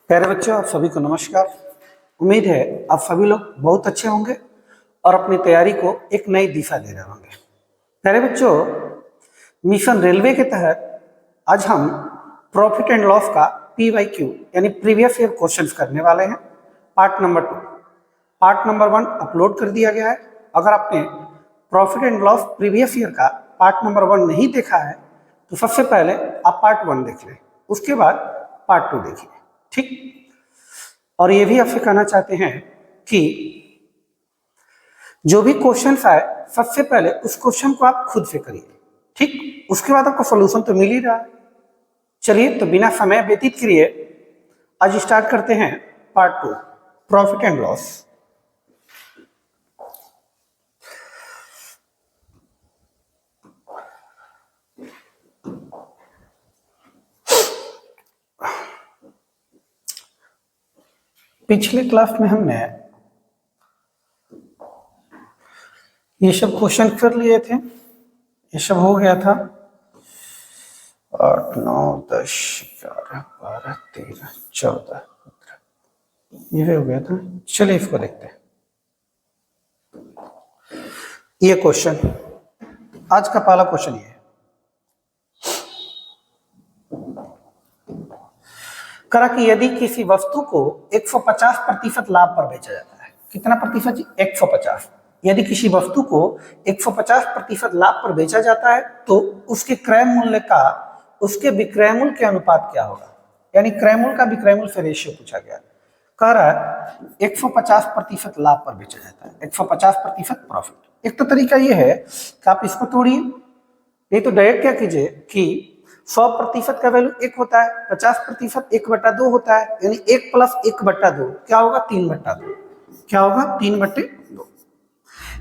प्यारे बच्चों, आप सभी को नमस्कार। उम्मीद है आप सभी लोग बहुत अच्छे होंगे और अपनी तैयारी को एक नई दिशा दे रहे होंगे। प्यारे बच्चों, मिशन रेलवे के तहत आज हम प्रॉफिट एंड लॉस का PYQ यानी प्रीवियस ईयर क्वेश्चंस करने वाले हैं। Part number 2, part number 1 upload कर दिया गया है। अगर आपने profit and loss previous year का पार्ट नंबर 1 नहीं देखा है तो सबसे पहले आप पार्ट 1 देख लें, उसके बाद पार्ट 2 देखिए, ठीक। और ये भी आपसे कहना चाहते हैं कि जो भी क्वेश्चन आए सबसे पहले उस क्वेश्चन को आप खुद से करिए, ठीक। उसके बाद आपको सॉल्यूशन तो मिल ही रहा है। चलिए, तो बिना समय व्यतीत किए आज स्टार्ट करते हैं पार्ट 2, प्रॉफिट एंड लॉस। पिछले क्लास में हमने ये सब क्वेश्चन कर लिए थे, ये सब हो गया था। 8, 9, 10, 11, 12, 13, 14, 15 ये हो गया था। चलिए इसको देखते हैं। ये क्वेश्चन, आज का पहला क्वेश्चन ये है, करा कि यदि किसी वस्तु को 150% लाभ पर बेचा जाता है। कितना प्रतिशत जी? 150। यदि किसी वस्तु को 150% लाभ पर बेचा जाता है तो उसके क्रय मूल्य का उसके विक्रय मूल्य के अनुपात क्या होगा? यानी क्रय मूल्य का विक्रय मूल्य से रेशियो पूछा गया। कह रहा है 150% लाभ पर बेचा जाता है, 150% प्रॉफिट। एक तो तरीका ये है कि आप इसको तोड़िए, नहीं तो डायरेक्ट क्या कीजिए कि 100% का वैल्यू 1 होता है, 50% 1/2 होता है, यानी 1 + 1/2 क्या होगा? 3/2। क्या होगा? 3/2।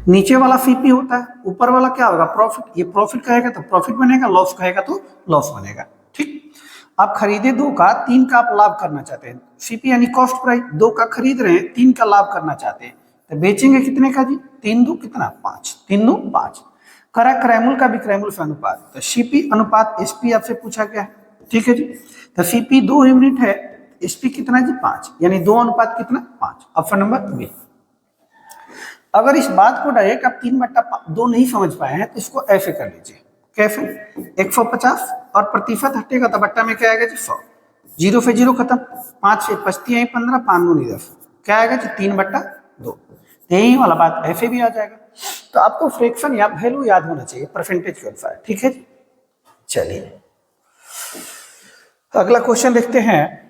नीचे वाला CP होता है, ऊपर वाला क्या होगा? प्रॉफिट। ये प्रॉफिट कहेगा तो प्रॉफिट बनेगा, लॉस कहेगा तो लॉस बनेगा, ठीक। आप खरीदे 2 का, 3 का आप लाभ करना चाहते हैं। CP यानी कॉस्ट प्राइस, 2 का खरीद रहे हैं, 3 का लाभ करना चाहते हैं, तो बेचेंगे कितने का जी? 3 2 कितना? 5। 3 2 5। करा क्रय मूल्य का विक्रय मूल्य से अनुपात, तो CP अनुपात SP आपसे पूछा गया है, ठीक है जी। तो CP 2 यूनिट है, SP कितना जी? 5, यानी 2 अनुपात कितना? 5। Option number B. अगर इस बात को डायरेक्ट आप 3/2 नहीं समझ पाए हैं तो इसको ऐसे कर लीजिए। कैसे? 150 और प्रतिशत हटेगा तो बट्टा में क्या आएगा जी? 100। 0 से 0 खत्म, 5 से 25 15, 5 दूनी 10, क्या आएगा जी? 3/2। यही वाला बात ऐसे भी आ जाएगा। तो आपको फ्रैक्शन या वैल्यू याद होना चाहिए परसेंटेज के अनुसार, ठीक है जी। चलिए अगला क्वेश्चन देखते हैं।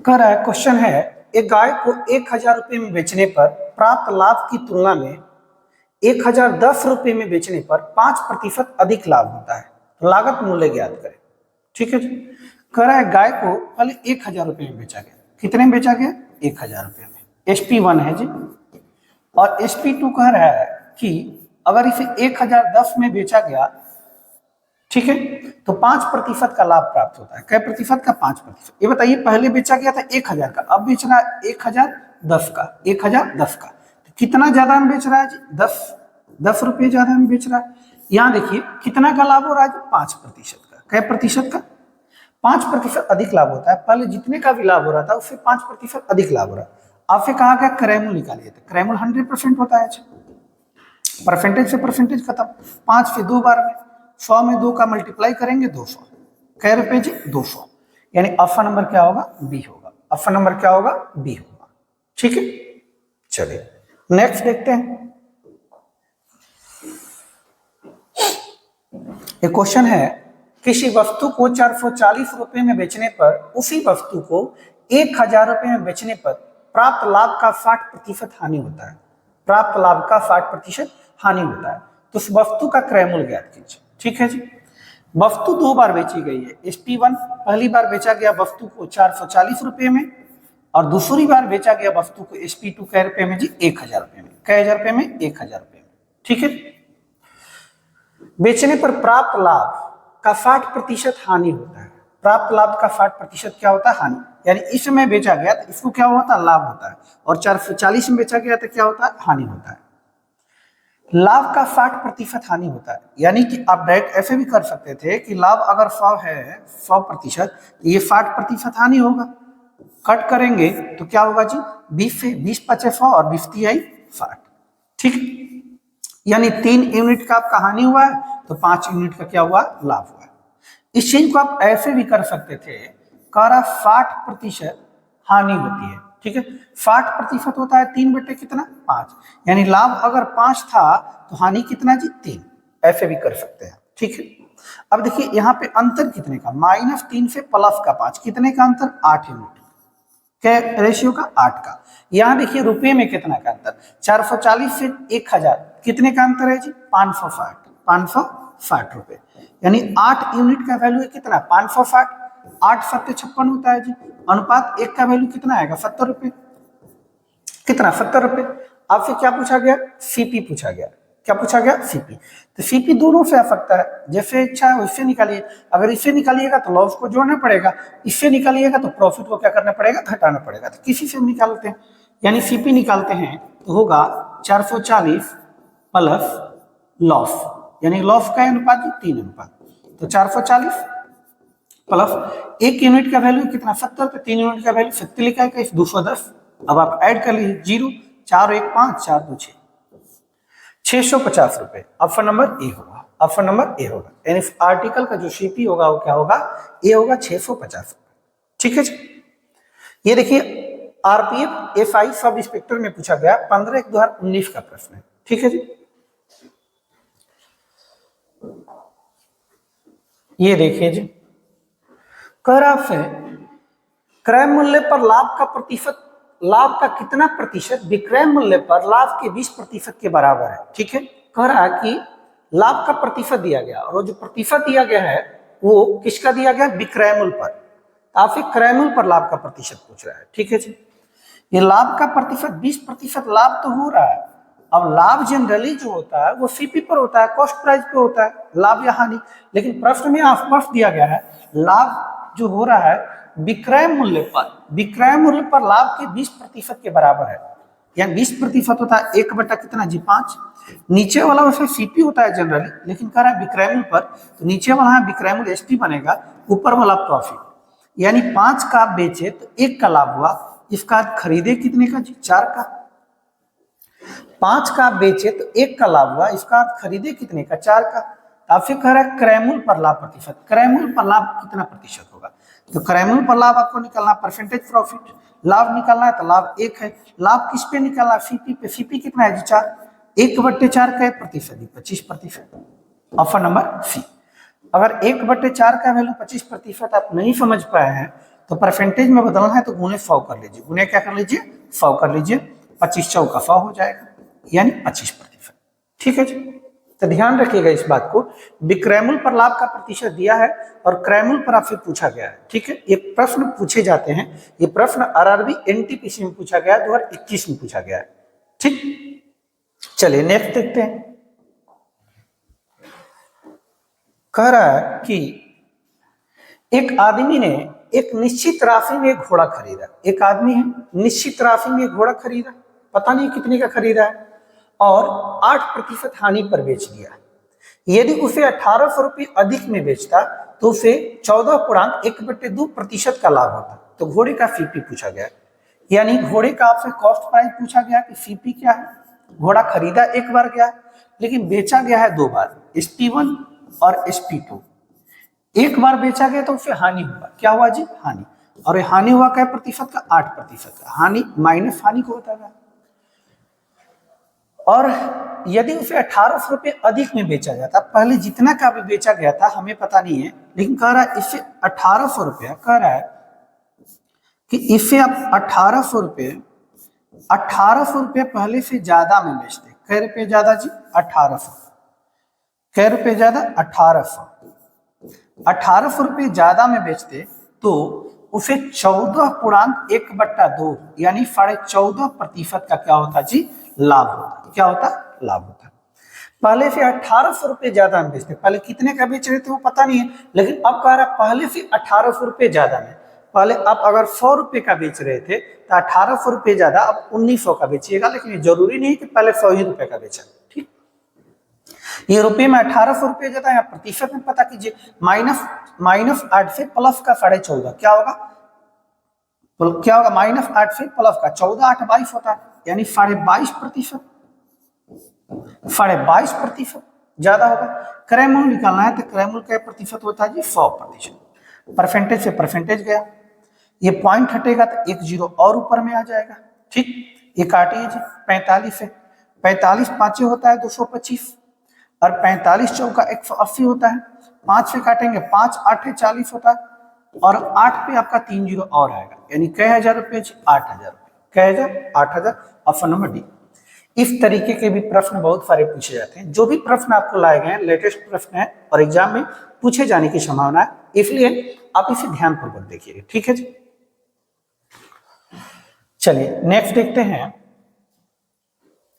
कह रहा है, क्वेश्चन है, एक गाय को 1000 रुपये में बेचने पर प्राप्त लाभ की तुलना में 1010 रुपये में बेचने पर 5% अधिक लाभ होता है, तो लागत मूल्य ज्ञात करें, ठीक है जी। कह रहा है गाय को पहले 1000 रुपये में बेचा गया। कितने में बेचा गया? 1000 रुपये में। SP1 है जी, और SP2 कह रहा है कि अगर इसे 1010 में बेचा गया, ठीक है, तो 5% का लाभ प्राप्त होता है। कै प्रतिशत का? 5%। ये बताइए, पहले बेचा गया था 1000 का, अब बेच रहा है 1010 का। 1010 का तो कितना ज्यादा में बेच रहा है जी? 10 रुपये ज्यादा में बेच रहा है। यहाँ देखिए कितना का लाभ हो रहा है जी? 5% का। कै प्रतिशत का? 5% अधिक लाभ होता है। पहले जितने का भी लाभ हो रहा था उससे 5% अधिक लाभ हो रहा है। आपसे कहा गया क्रय मूल्य निकालिए, तो क्रय मूल्य 100% होता है। परसेंटेज से परसेंटेज खत्म। 5 से 2 बार में, 100 में 2 का मल्टीप्लाई करेंगे 200। कै रुपए जी? 200। यानी ऑप्शन नंबर क्या होगा? बी होगा। ऑप्शन नंबर क्या होगा? बी होगा, ठीक है। चलिए नेक्स्ट देखते हैं। एक क्वेश्चन है, किसी वस्तु को 440 रुपए में बेचने पर उसी वस्तु को 1000 रुपए में बेचने पर प्राप्त लाभ का 60% हानि होता है। प्राप्त लाभ का 60% हानि होता है, तो उस वस्तु का क्रय मूल्य ज्ञात कीजिए, ठीक है जी। वस्तु 2 बार बेची गई है। SP1 पहली बार बेचा गया वस्तु को 440 रुपए में, और दूसरी बार बेचा गया वस्तु को SP2 कै रुपए में जी? 1000 रुपए में। कै हजार रुपए में? 1000 रुपए में, ठीक है। बेचने पर प्राप्त लाभ का 60% हानि होता है। प्राप्त लाभ का 60% क्या होता है? हानि। यानी इसमें बेचा गया तो इसको क्या होता है? लाभ होता है, और 440 में बेचा गया तो क्या होता है? हानि होता है। लाभ का 60% हानि होता है, यानी कि आप डायरेक्ट ऐसे भी कर सकते थे कि लाभ अगर 100 है 100%, ये 60% हानि होगा। कट करेंगे तो क्या होगा जी, 20 से 20 पचे 100 और 20 तिहाई 60, ठीक, यानी 3 यूनिट का आपका हानि हुआ है तो 5 यूनिट का क्या हुआ, लाभ हुआ। इस चीज को आप ऐसे भी कर सकते थे, करा 60% हानि होती है, ठीक है, 60% होता है 3 बटे कितना 5, यानी लाभ अगर 5 था तो हानि कितना जी 3, ऐसे भी कर सकते हैं, ठीक है। अब देखिए यहाँ पे अंतर कितने का, -3 से +5, कितने का अंतर, 8 यूनिट, क्या रेशियो का 8 का। यहाँ देखिए रुपए में कितना का अंतर, 440 से 1000, कितने का अंतर है जी 560 रुपए, यानी 8 यूनिट का वैल्यू है कितना 560, 8 सत्ते 56 होता है जी, अनुपात 1 का वैल्यू कितना आएगा 70 रुपए, कितना 70 रुपए। आपसे क्या पूछा गया, सीपी पूछा गया, क्या पूछा गया, सीपी। तो सीपी दोनों से आ सकता है, जैसे इच्छा है वैसे निकालिए, अगर इससे निकालिएगा तो लॉस को जोड़ना पड़ेगा, इससे निकालिएगा तो प्रॉफिट को क्या करना पड़ेगा, घटाना पड़ेगा, तो किसी से निकालते हैं, यानी सीपी निकालते हैं तो होगा 440 प्लस लॉस, यानी लॉस का अनुपात 3 अनुपात, तो 440 प्लस 1 यूनिट का वैल्यू कितना 70, तो 3 यूनिट का वैल्यू 70 लिखा है, 210, अब आप ऐड कर लीजिए 0, 4 1 5 4 2 6, 650 रुपए, ऑप्शन नंबर ए होगा, ऑप्शन नंबर ए होगा, यानी आर्टिकल का जो सीपी होगा वो क्या होगा, ए होगा 650 रुपए, ठीक है जी। ये देखिए आरपीएफ एसआई सब इंस्पेक्टर में पूछा गया 15/1/2019 का प्रश्न है, ठीक है जी। ये देखिए जी, कह रहा आपसे क्रय मूल्य पर लाभ का प्रतिशत, लाभ का कितना प्रतिशत विक्रय मूल्य पर लाभ के 20% के बराबर है, ठीक है। कह रहा है कि लाभ का प्रतिशत दिया गया और जो प्रतिशत दिया गया है वो किसका दिया गया, विक्रय मूल्य पर, आपसे क्रय मूल्य पर लाभ का प्रतिशत पूछ रहा है, ठीक है जी। ये लाभ का प्रतिशत 20% लाभ तो हो रहा है, अब लाभ जनरली जो होता है वो सीपी पर होता है, कॉस्ट प्राइस पे होता है, लाभ या हानि, लेकिन प्रश्न में स्पष्ट दिया गया है लाभ जो हो रहा है विक्रय मूल्य पर, विक्रय मूल्य पर लाभ के 20% के बराबर है, यानी 20% होता है 1 बटा कितना जी 5, नीचे वाला वैसे सीपी होता है जनरली, लेकिन कह रहा है विक्रय मूल्य पर, तो नीचे वाला विक्रय मूल्य एसपी बनेगा, ऊपर वाला प्रॉफिट, यानी 5 का आप बेचे तो 1 का लाभ हुआ, इसका खरीदे कितने का जी 4 का, 5 का आप बेचे तो 1 का लाभ हुआ, इसका खरीदे कितने का 4 का। आपसे कह रहा है क्रयमूल्य पर लाभ प्रतिशत, क्रयमूल्य पर लाभ कितना प्रतिशत होगा, तो क्रयमूल्य पर लाभ आपको निकालना परसेंटेज प्रॉफिट, लाभ निकालना है तो लाभ 1 है, लाभ किस पे निकालना, सीपी पे, सीपी कितना है जी 4, 1/4 का प्रतिशत 25%, ऑप्शन नंबर सी। अगर 1/4 का वैल्यू 25% आप नहीं समझ पाए हैं तो परसेंटेज में बदलना है तो गुने 100 कर लीजिए, गुने क्या कर लीजिए 100 कर लीजिए, 25 चौका 100 हो जाएगा, यानी 25%, ठीक है जी। तो ध्यान रखिएगा इस बात को, विक्रय मूल्य पर लाभ का प्रतिशत दिया है और क्रय मूल्य पर आपसे पूछा गया है, ठीक है। ये प्रश्न पूछे जाते हैं, ये प्रश्न आरआरबी एनटीपीसी में पूछा गया 2021 में पूछा गया है, ठीक। चलिए नेक्स्ट देखते हैं। कह रहा है कि एक आदमी ने एक निश्चित राशि में एक घोड़ा खरीदा, एक आदमी है निश्चित राशि में एक घोड़ा खरीदा, पता नहीं कितने का खरीदा है, और 8% हानि पर बेच दिया। यदि उसे 1800 रुपये अधिक में बेचता तो उसे 14.1/2% का लाभ होता, तो घोड़े का सीपी पूछा गया, यानी घोड़े का आपसे कॉस्ट प्राइस पूछा गया कि सीपी क्या है, घोड़ा खरीदा एक बार गया लेकिन बेचा गया है 2 बार, SP1 और SP2, एक बार बेचा गया तो उसे हानि हुआ, क्या हुआ जी हानि, और हानि हुआ क्या प्रतिशत का 8% का, हानि माइनस हानि को होता है। और यदि उसे 1800 रुपये अधिक में बेचा जाता, पहले जितना का भी बेचा गया था हमें पता नहीं है, लेकिन कह रहा है इससे 1800 रुपया, कह रहा है कि इससे आप 1800 रुपये पहले से ज्यादा में बेचते, कै रुपये ज्यादा जी 1800, कै रुपये ज्यादा 1800 रुपये ज्यादा में बेचते तो उसे 14.1/2 यानी 14.5% का क्या होता जी लाभ होता, क्या होता लाभ होता। पहले से 1800 रुपये ज्यादा में बेचते, पहले कितने का बेच रहे थे वो पता नहीं है, लेकिन अब कह रहा पहले से 1800 रुपये ज्यादा में, पहले आप अगर 100 रुपये का बेच रहे थे तो 1800 रुपये ज्यादा अब 1900 का बेचिएगा, लेकिन ये जरूरी नहीं कि पहले 100 ही रुपये का बेचा, ठीक। ये रुपए में 1800 रुपये जाता है, प्रतिशत में पता कीजिए, माइनस 8 से प्लस का 14.5 क्या होगा, क्या होगा, -8 से प्लस का 14, 8 22 होता है, यानी 22.5%, 22.5% ज्यादा होगा। क्रय मूल्य निकालना है तो क्रय मूल्य क्या प्रतिशत होता है जी, 100%। परसेंटेज से परसेंटेज गया, ये पॉइंट हटेगा तो एक जीरो और ऊपर में आ जाएगा, ठीक। ये काटिए जी, 45 है, 45 पांचे होता है 225, और 45 चौका 180 होता है, 5 से काटेंगे 5 8 40 होता है, और 8 पे आपका 3 जीरो और आएगा, यानी कई हजार रुपये, 8,000 रुपये, कई हजार, 8,000, ऑप्शन नंबर डी। इस तरीके के भी प्रश्न बहुत सारे पूछे जाते हैं। जो भी प्रश्न आपको लाए गए हैं लेटेस्ट प्रश्न है और एग्जाम में पूछे जाने की संभावना है, इसलिए आप इसे ध्यानपूर्वक देखिएगा, ठीक है जी। चलिए नेक्स्ट देखते हैं।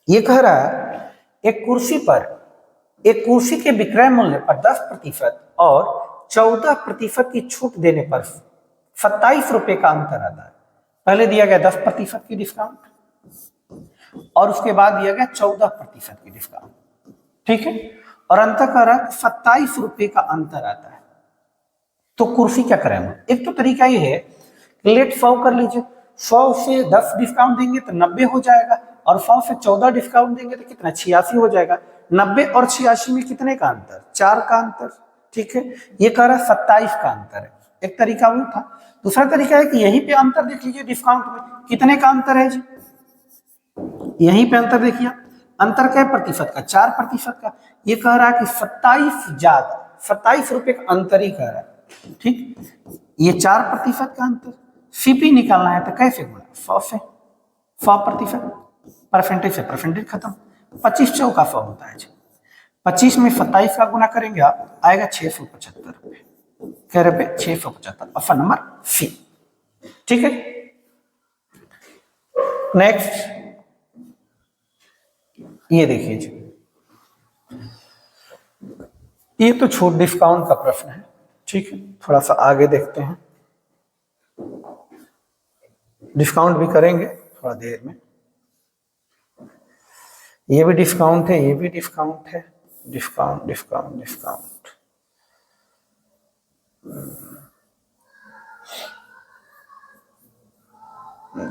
ये कह रहा है एक कुर्सी के विक्रय मूल्य पर 10% और 14% की छूट देने पर 27 रुपए का अंतर आता है। पहले दिया गया 10% की डिस्काउंट और उसके बाद दिया गया 14% की डिस्काउंट, ठीक है, और अंतर कह रहा है 27 रुपए का अंतर आता है। तो कुर्सी क्या करें हम, एक तो तरीका ये है, लेट 100 कर लीजिए, 100 से 10 डिस्काउंट देंगे तो 90 हो जाएगा, और 100 से 14 डिस्काउंट देंगे तो कितना, 86 हो जाएगा। 90 और 86 में कितने का अंतर, 4 का अंतर, ठीक है। ये कह रहा है 27 का अंतर है, एक तरीका वो था। दूसरा तरीका है कि यहीं पे अंतर देख लीजिए, डिस्काउंट में कितने का अंतर है जी, यहीं पे अंतर देखिए, अंतर क्या है, प्रतिशत का, 4% का। ये कह रहा है कि 27 ज्यादा, 27 रुपए का अंतर ही कह रहा है, ठीक। ये 4% का अंतर, सीपी निकालना है तो कैसे गुणा, 100 से, 100%, परसेंटेज से परसेंटेज खत्म, 25 चौका 100 होता है जी, 25 में 27 का गुना करेंगे आप, आएगा 675 रुपये, कह रहे 675, ऑप्शन नंबर सी, ठीक है। नेक्स्ट ये देखिए जी, ये तो छूट डिस्काउंट का प्रश्न है, ठीक है। थोड़ा सा आगे देखते हैं, डिस्काउंट भी करेंगे थोड़ा देर में। ये भी डिस्काउंट है, ये भी डिस्काउंट है, डिस्काउंट डिस्काउंट डिस्काउंट,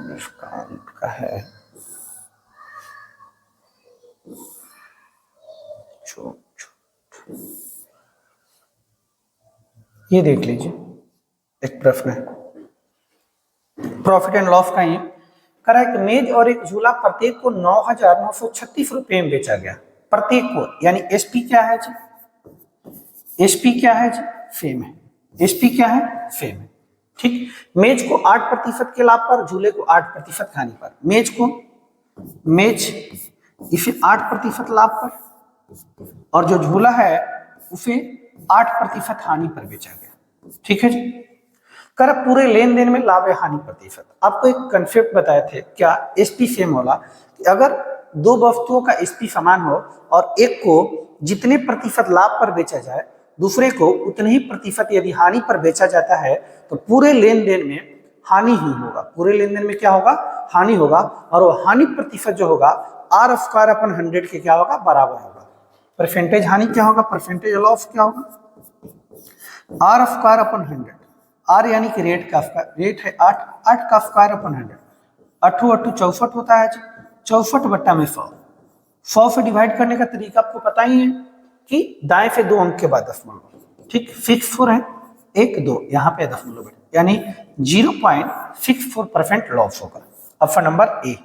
डिस्काउंट का है, छूट, ये देख लीजिए, एक प्रश्न है प्रॉफिट एंड लॉस का, ये कह रहा है कि मेज और एक झूला प्रत्येक को 9,936 रुपए में बेचा गया, प्रत्येक को, यानी एसपी क्या है जी, एसपी क्या है जी, सेम है, एसपी क्या है, सेम है, ठीक। मेज को 8% के लाभ पर, झूले को 8% हानि पर, मेज इसे 8% लाभ पर और जो झूला है उसे 8% हानि पर बेचा गया, ठीक है जी। कर पूरे लेन देन में लाभ या हानि प्रतिशत, आपको एक कंसेप्ट बताए थे क्या, एसपी सेम होला, कि अगर दो वस्तुओं का एसपी समान हो और एक को जितने प्रतिशत लाभ पर बेचा जाए, दूसरे को उतने ही प्रतिशत यदि हानि पर बेचा जाता है, तो पूरे लेन देन में हानि ही होगा, पूरे लेन देन में क्या होगा, हानि होगा, और वो हानि प्रतिशत जो होगा R² 100 के क्या होगा, बराबर होगा। परसेंटेज हानि क्या होगा, परसेंटेज लॉस क्या होगा, R² 100, आर यानी कि रेट का स्क्वायर, रेट है 8, 8 का स्क्वायर अपन 100, 8 8 64 होता है, 64 बट्टा में 100, 100 से डिवाइड करने का तरीका आपको पता ही है कि दाएं से 2 अंक के बाद दशमलव, ठीक, 64 है, 1 2 यहाँ पे दशमलव, यानी 0.64% लॉस होगा, ऑप्शन नंबर ए।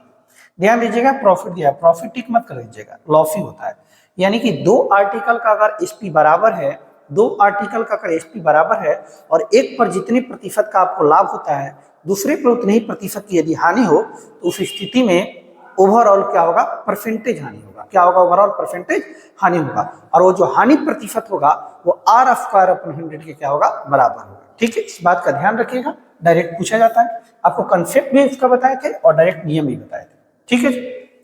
ध्यान दीजिएगा, प्रॉफिट दिया, प्रॉफिट टिक मत कर लीजिएगा, लॉस ही होता है, यानी कि 2 आर्टिकल का अगर एसपी बराबर है, 2 आर्टिकल का अगर एसपी बराबर है और एक पर जितने प्रतिशत का आपको लाभ होता है, दूसरे पर उतने ही प्रतिशत की यदि हानि हो, तो उस स्थिति में ओवरऑल क्या होगा, परसेंटेज हानि होगा, क्या होगा, ओवरऑल परसेंटेज हानि होगा, और वो जो हानि प्रतिशत होगा वो R² 100 के क्या होगा, बराबर होगा, ठीक है। इस बात का ध्यान रखिएगा, डायरेक्ट पूछा जाता है, आपको कंसेप्ट भी इसका बताए थे और डायरेक्ट नियम भी बताए थे, ठीक है।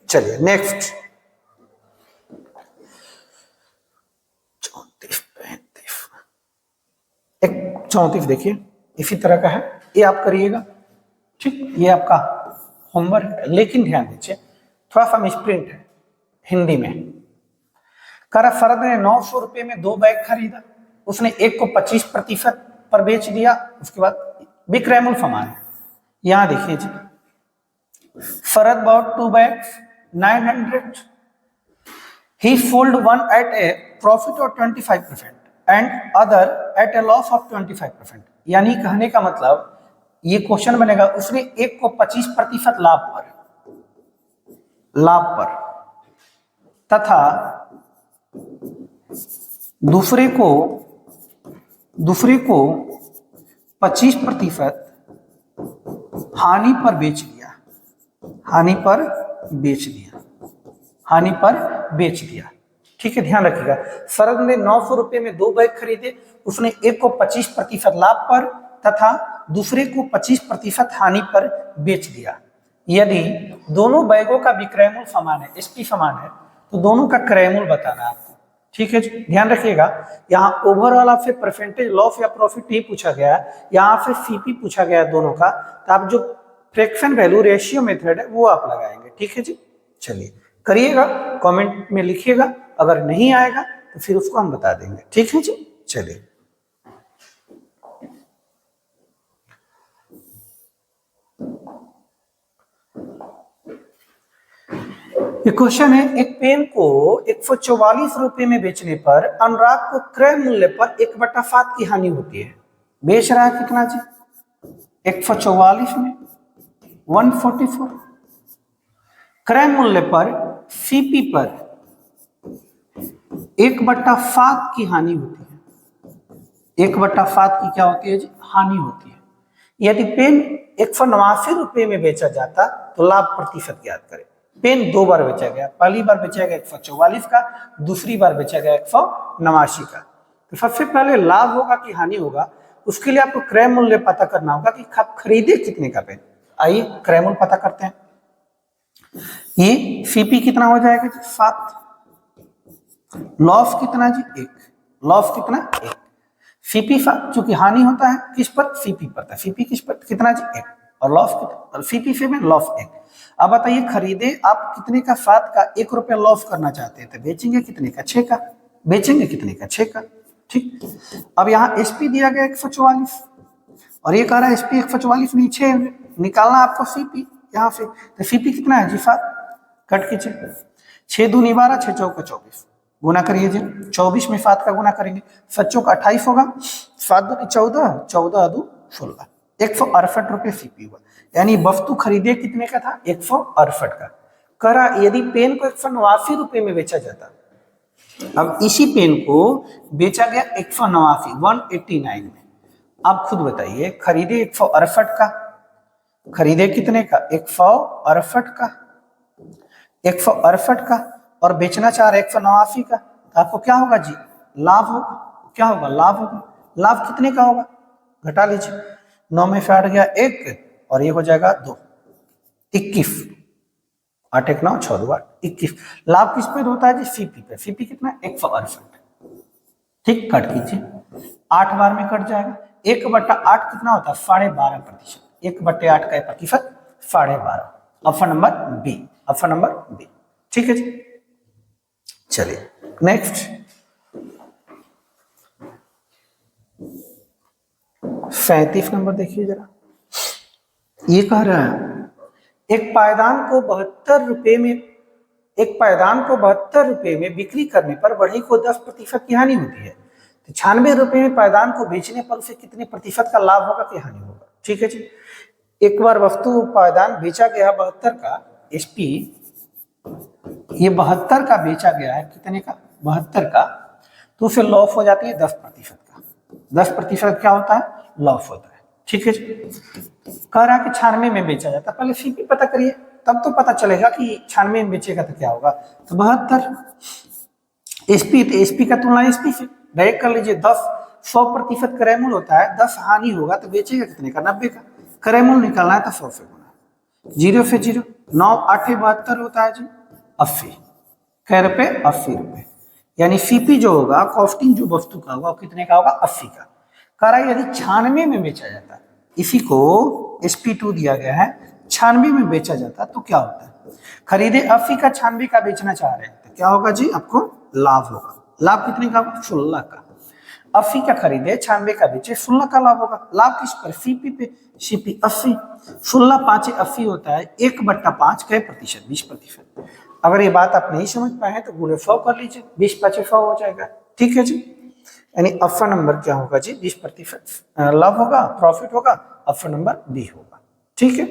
चलिए नेक्स्ट, 34 देखिए, इसी तरह का है, ये आप करिएगा, ठीक, ये आपका होमवर्क है, लेकिन ध्यान दीजिए थोड़ा सा मिसप्रिंट है हिंदी में। कह रहा फरद ने 900 रुपए में 2 बैग खरीदा, उसने एक को 25% पर बेच दिया, उसके बाद बिक्रैमुल फमान है। यहां देखिए जी, Farad bought 2 bags 900, he sold one at a profit of 25% and other at a loss of 25%। यानी कहने का मतलब ये क्वेश्चन बनेगा, उसने एक को 25% लाभ पर तथा दूसरे को 25% हानि पर बेच दिया, हानि पर बेच दिया। ठीक है, ध्यान रखिएगा। फरद ने 900 रुपए में 2 बैग खरीदे, उसने एक को 25% लाभ पर तथा दूसरे को 25% हानि पर बेच दिया। यदि दोनों बैगों का विक्रय मूल्य समान है, एसपी समान है, तो दोनों का क्रय मूल्य बताना है आपको। ठीक है जी, ध्यान रखिएगा। यहाँ ओवरऑल आपसे परसेंटेज लॉस या प्रॉफिट नहीं पूछा गया, यहाँ से सीपी पूछा गया दोनों का, तो आप जो फ्रैक्शन वैल्यू रेशियो मेथड है वो आप लगाएंगे। ठीक है जी, चलिए करिएगा, कमेंट में लिखिएगा, अगर नहीं आएगा तो फिर उसको हम बता देंगे। ठीक है जी, चलिए ये क्वेश्चन है, एक पेन को 144 रुपए में बेचने पर अनुराग को क्रय मूल्य पर 1/7 की हानि होती है। बेच रहा है कितना जी? 144 में 144, क्रय मूल्य पर सीपी पर 1/7 की हानि होती है। 1/7 की क्या होती है जी? हानि होती है। यदि पेन 189 रुपए में बेचा जाता तो लाभ प्रतिशत ज्ञात करें। पेन 2 बार बेचा गया, पहली बार बेचा गया 144 का, दूसरी बार बेचा गया 189 का। तो सबसे पहले लाभ होगा कि हानि होगा, उसके लिए आपको क्रय मूल्य पता करना होगा कि आप खरीदे कितने का पेन। आइए क्रय मूल्य पता करते हैं। ये सीपी कितना हो जाएगा जी? 7। लॉस कितना जी? 1। लॉस कितना? 1। सीपी चूंकि हानि होता है किस पर? सीपी पर। सीपी किस पर? कितना जी? 1। और लॉस कितना? और सीपी से में लॉस 1। अब बताइए खरीदे आप कितने का? 7 का। 1 रुपया लॉस करना चाहते हैं तो बेचेंगे कितने का? 6 का। बेचेंगे कितने का? 6 का। ठीक, अब यहाँ एसपी दिया गया 144 और ये कह रहा है एसपी 144 नहीं 6 निकालना आपको सीपी यहाँ से। तो सीपी कितना है जी? 7। कट कीजिए, 6 दूनी 12, 6 चौका 24, गुना करिए जी। 24 में 7 का गुना करेंगे, 7 चौका 28 होगा, 7 दूनी 14, 14 दू 16, 168 रुपये सीपी हुआ। यानी वस्तु खरीदे कितने का था? 168 का। कह रहा यदि पेन को 189 रुपये में बेचा जाता, अब इसी पेन को बेचा गया 189 में। आप खुद बताइए, खरीदे 168 का, खरीदे कितने का? 168 का, 168 का, और बेचना चाह रहे 189 का, तो आपको क्या होगा जी? लाभ होगा। क्या होगा? लाभ होगा। लाभ कितने का होगा? घटा लीजिए, 9 में से 8 गया 1 और ये हो जाएगा 2, 21, 8 1 9 6 2 8 21। लाभ किस पे होता है जी? सीपी पे। सीपी कितना? 168। ठीक, कट कीजिए, 8 बार में कट जाएगा। 1/8 कितना होता है? 12.5%। 1/8 का प्रतिशत 12.5। Option number B, option number B. ठीक है जी, चलिए नेक्स्ट 37 नंबर देखिए जरा। ये कह रहा है एक पायदान को 72 रुपए में बिक्री करने पर बढ़ई को 10% की हानि होती है। तो 96 रुपए में पायदान को बेचने पर उसे कितने प्रतिशत का लाभ होगा कि हानि होगा? ठीक है जी, एक बार वस्तु पायदान बेचा गया 72 का, एसपी ये 72 का बेचा गया है, कितने का? 72 का, तो उसे लॉस हो जाती है 10% का। 10% क्या होता है? लॉस होता है। ठीक है जी, कह रहा है कि 96 में बेचा जाता, पहले सीपी पता करिए तब तो पता चलेगा कि 96 में बेचेगा तो क्या होगा। तो 72 एसपी, तो एसपी का तुलना एसपी से डायरेक्ट कर लीजिए। 100% क्रय मूल्य होता है, 10 हानि होगा तो बेचेगा कितने का? 90 का। क्रय मूल्य निकालना है तो 100 से गुना, 0 से 0, 9 8 72 होता है जी 80। कै रुपए? 80 रुपए। यानी सीपी जो होगा, कॉस्टिंग जो वस्तु का होगा, कितने का होगा? 80 का। कह रहा है यदि 96 में बेचा जाता, इसी को SP2 दिया गया है, 96 में बेचा जाता तो क्या होता है? खरीदे 80 का, 96 का बेचना चाह रहे हैं तो क्या होगा जी? आपको लाभ होगा। लाभ कितने का? 16 का। अस्सी का खरीदे, 96 का बेचे, 16 का लाभ होगा। लाभ किस पर? सीपी पे। सीपी 80, 16 5 80 होता है, 1/5 कै प्रतिशत? 20%। अगर ये बात आप नहीं समझ पाए तो गुणे 100 कर लीजिए, 20 5 100 हो जाएगा। ठीक है जी, यानी ऑप्शन नंबर क्या होगा जी? 20% लाभ होगा, प्रॉफिट होगा। ऑप्शन नंबर बी होगा। ठीक है,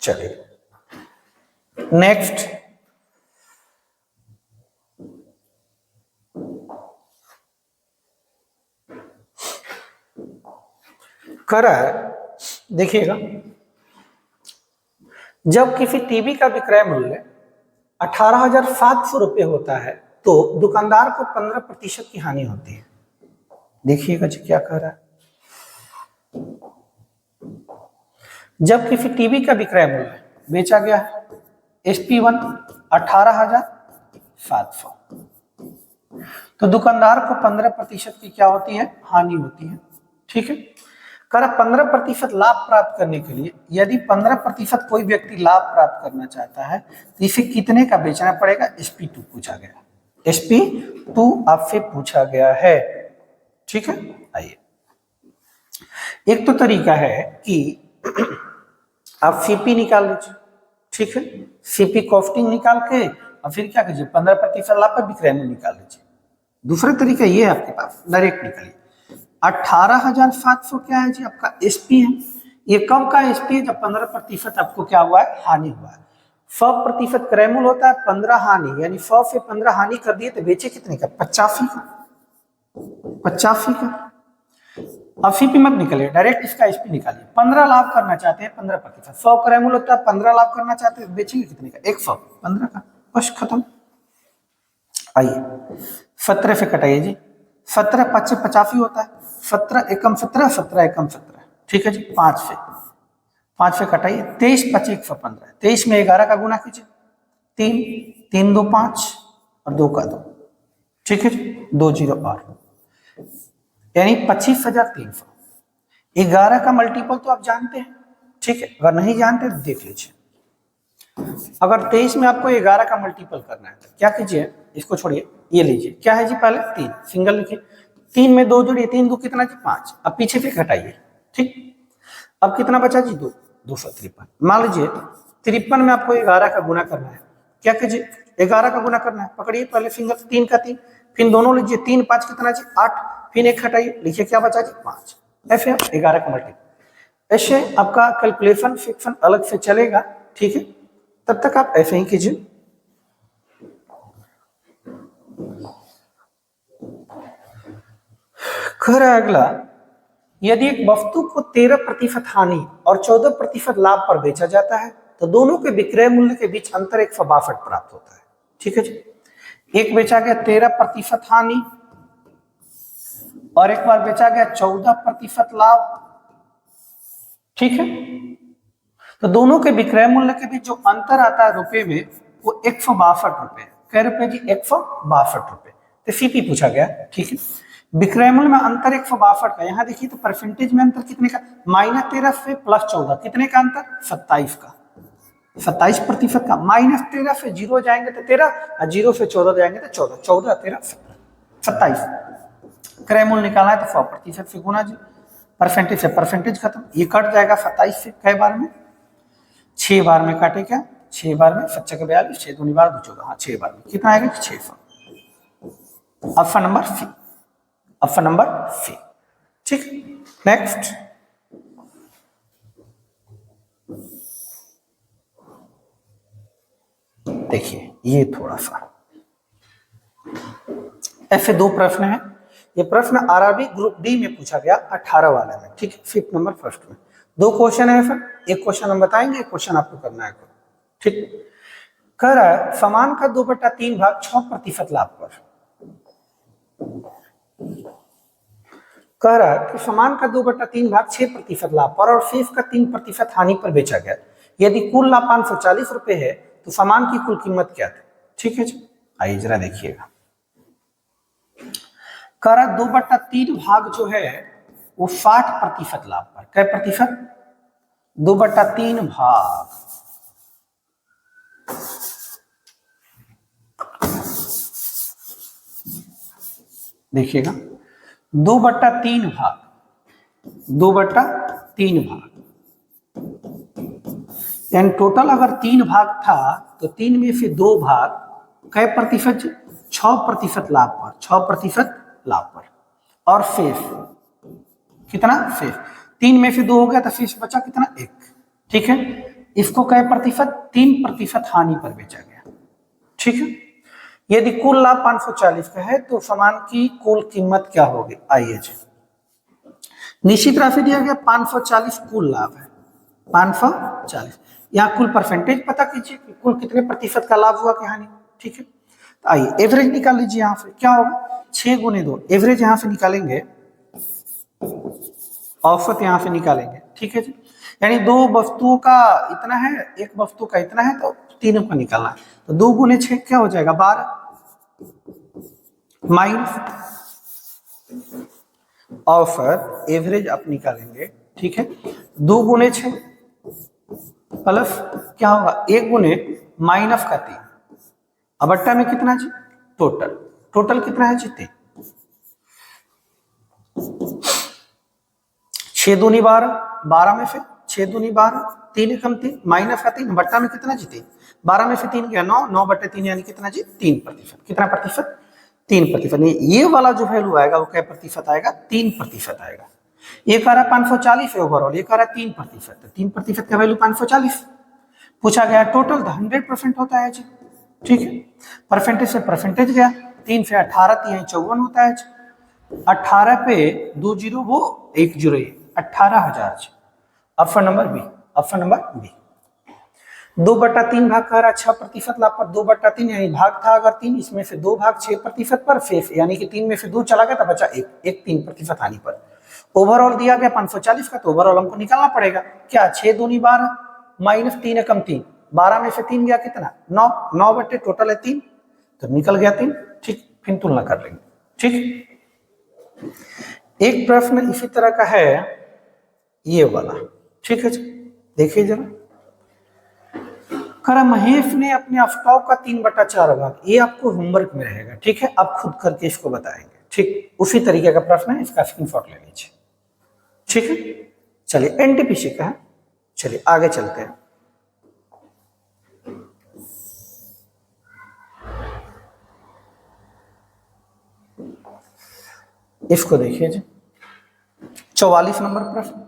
चलिए नेक्स्ट। कर रहा है, देखिएगा, जब किसी टीवी का विक्रय मूल्य 18,700 रुपये होता है तो दुकानदार को 15% की हानि होती है। देखिएगा जी क्या कह रहा है। जब किसी टीवी का विक्रय मूल्य बेचा गया है SP1 18,700, तो दुकानदार को 15% की क्या होती है? हानि होती है। ठीक है, कर 15% लाभ प्राप्त करने के लिए यदि 15% कोई व्यक्ति लाभ प्राप्त करना चाहता है तो इसे कितने का बेचना पड़ेगा? SP2 पूछा गया। SP2 आपसे पूछा गया है। ठीक है, आइए, एक तो तरीका है कि आप सीपी निकाल लीजिए। ठीक है, सीपी कॉस्टिंग निकाल के और फिर क्या कीजिए? 15% लाभ पर विक्रय मूल्य निकाल लीजिए। दूसरा तरीका ये है आपके पास, डायरेक्ट निकालिए। 18,700 क्या है जी? आपका एसपी है। ये कब का एसपी है? जब 15% आपको क्या हुआ है? हानि हुआ है। 100% क्रय मूल्य होता है 15 हानि, यानी 100 से 15 हानि कर दिए तो बेचे कितने का? 85 का। 85 का। अब सीपी मत निकलिए, डायरेक्ट इसका एसपी निकालिए। 15 लाभ करना चाहते हैं 15%, 100 क्रय मूल्य होता है, 15 लाभ करना चाहते हैं, बेचेंगे कितने का? 100, 15 का, बस खत्म। आइए 17 से कटाइए जी। 17 5 85 होता है, 17 एकम 17, 17 एकम 17। ठीक है जी, 5 से कटाइए। 23 5 115, 23 में 11 का गुना कीजिए, 3 3 2 5 और 2 का 2। ठीक है जी, 2 0 और, यानी 25,300। 11 का मल्टीपल तो आप जानते हैं। ठीक है, अगर नहीं जानते तो देख लीजिए। अगर 23 में आपको 11 का मल्टीपल करना है तो क्या कीजिए? इसको छोड़िए, ये लीजिए। क्या है जी? पहले 3 सिंगल लिखिए, 3 में 2 जोड़िए, 3 2 कितना जी? 5। अब पीछे से घटाइए। ठीक, अब कितना बचा जी? 2 253। मान लीजिए 53 में आपको 11 का गुना करना है। क्या कीजिए? 11 का गुना करना है, पकड़िए पहले सिंगल, 3 का 3, फिर दोनों लीजिए, 3 5 कितना जी? 8, फिर 1 हटाइए, लिखिए क्या बचा जी? 5। ऐसे 11 का मल्टीपल। ऐसे आपका कैलकुलेशन फिक्शन अलग से चलेगा। ठीक है, तब तक आप ऐसे ही कीजिए। खैर अगला, यदि एक वस्तु को 13% हानि और 14% लाभ पर बेचा जाता है तो दोनों के विक्रय मूल्य के बीच अंतर 162 प्राप्त होता है। ठीक है जी, एक बेचा गया 13% हानि और एक बार बेचा गया 14% लाभ। ठीक है, तो दोनों के विक्रय मूल्य के बीच जो अंतर आता है रुपए में, वो 162 रुपए। कै रुपए जी? 162 रुपए। तो सीपी पूछा गया। ठीक है, विक्रय मूल्य में अंतर 162 का। यहाँ देखिए तो परसेंटेज में अंतर कितने का? -13 से +14, कितने का अंतर? 27 का। 27% का। -13 से 0 जाएंगे तो 13 और 0 से 14 जाएंगे तो 14, 14 13 17, 27। क्रय मूल्य निकालना है तो 100% से गुना जी, परसेंटेज से परसेंटेज खत्म। ये कट जाएगा 27 से कई बार में? 6 बार में काटे क्या? 6 बार में, 7 के 42, 6 दूनी 12 2 14, हाँ 6 बार में कितना आएगा? 600। Option number C, option number C. ठीक, नेक्स्ट। देखिए ये थोड़ा सा ऐसे 2 प्रश्न हैं। ये प्रश्न आरआरबी ग्रुप डी में पूछा गया 18 वाले में। ठीक है, 5th नंबर फर्स्ट में 2 क्वेश्चन है सर। एक क्वेश्चन हम बताएंगे, एक क्वेश्चन आपको करना है। ठीक, कह रहा है सामान का 2/3 भाग 6% लाभ पर। कह रहा है कि सामान का 2/3 भाग 6% लाभ पर और शेष का 3% हानि पर बेचा गया। यदि कुल लाभ 540 रुपए है तो सामान की कुल कीमत क्या थी? ठीक है जी, आइए जरा देखिएगा। कह रहा 2/3 भाग जो है वो 60% लाभ पर। क्या प्रतिशत? 2/3 भाग 60% देखिएगा 2/3 भाग, 2/3 भाग, यानी टोटल अगर 3 भाग था तो 3 में से 2 भाग कै प्रतिशत, 6% लाभ पर, 6% लाभ पर। और शेष कितना, शेष 3 में से 2 हो गया तो शेष बचा कितना, 1। ठीक है, इसको कै प्रतिशत, 3% हानि पर बेचा गया। ठीक है, यदि कुल लाभ 540 का है तो सामान की कुल कीमत क्या होगी, आइए जी। निश्चित राशि दिया गया 540 कुल लाभ है, 540। यहाँ कुल परसेंटेज पता कीजिए कि कुल कितने प्रतिशत का लाभ हुआ कि हानि। ठीक है, तो आइए एवरेज निकाल लीजिए। यहाँ से क्या होगा, 6 × 2, एवरेज यहाँ से निकालेंगे, औसत यहाँ से निकालेंगे। ठीक है जी, यानी 2 वस्तुओं का इतना है, एक वस्तु का इतना है, तो तीनों का निकालना है। तो 2 × 6 क्या हो जाएगा, 12 माइनस औसत, एवरेज आप निकालेंगे। ठीक है, 2 × 6 प्लस क्या होगा, 1 × माइनस का 3, अब बट्टा में कितना जी, टोटल, टोटल कितना है जी, 3। 6 दूनी 12, 12 में से 6 दूनी 12, 3 कम 3, माइनस का 3, बट्टा में कितना जी, 3। 12 में से 3 गया 9, 9/3 यानी कितना जी, 3%। कितना प्रतिशत, 3%। नहीं, ये वाला जो वैल्यू आएगा वो क्या प्रतिशत आएगा, 3% आएगा। ये कह रहा 540 है ओवरऑल, ये कह रहा 3%, 3% का वैल्यू 540 पूछा गया। टोटल तो 100% होता है जी। ठीक है, परसेंटेज से परसेंटेज गया, 3 से 18, 3 54 होता है जी। 18 पे 2 0 वो 1 0, 18,000। Option number B, option number B. 2/3 भाग कह रहा 6% लाभ पर, 2/3 यानी भाग था अगर 3, इसमें से 2 भाग 6% पर, शेष यानी कि 3 में से 2 चला गया तो बचा 1, 3% हानि पर। ओवरऑल दिया गया 540 का, तो ओवरऑल हमको निकालना पड़ेगा क्या, 6 दूनी 12 माइनस 3 कम 3, 12 में से 3 गया कितना, 9, 9 बटे टोटल है 3, तो निकल गया 3। ठीक, फिर तुलना कर लेंगे। ठीक, एक प्रश्न इसी तरह का है ये वाला। ठीक है, देखिए जरा, करा महेश ने अपने स्टॉक का 3/4 भाग, ये आपको होमवर्क में रहेगा। ठीक है, आप खुद करके इसको बताएंगे। ठीक, उसी तरीके का प्रश्न है, इसका स्क्रीनशॉट ले लीजिए। ठीक है, चलिए एनटीपीसी का है, चलिए आगे चलते हैं। इसको देखिए जी, 44 नंबर प्रश्न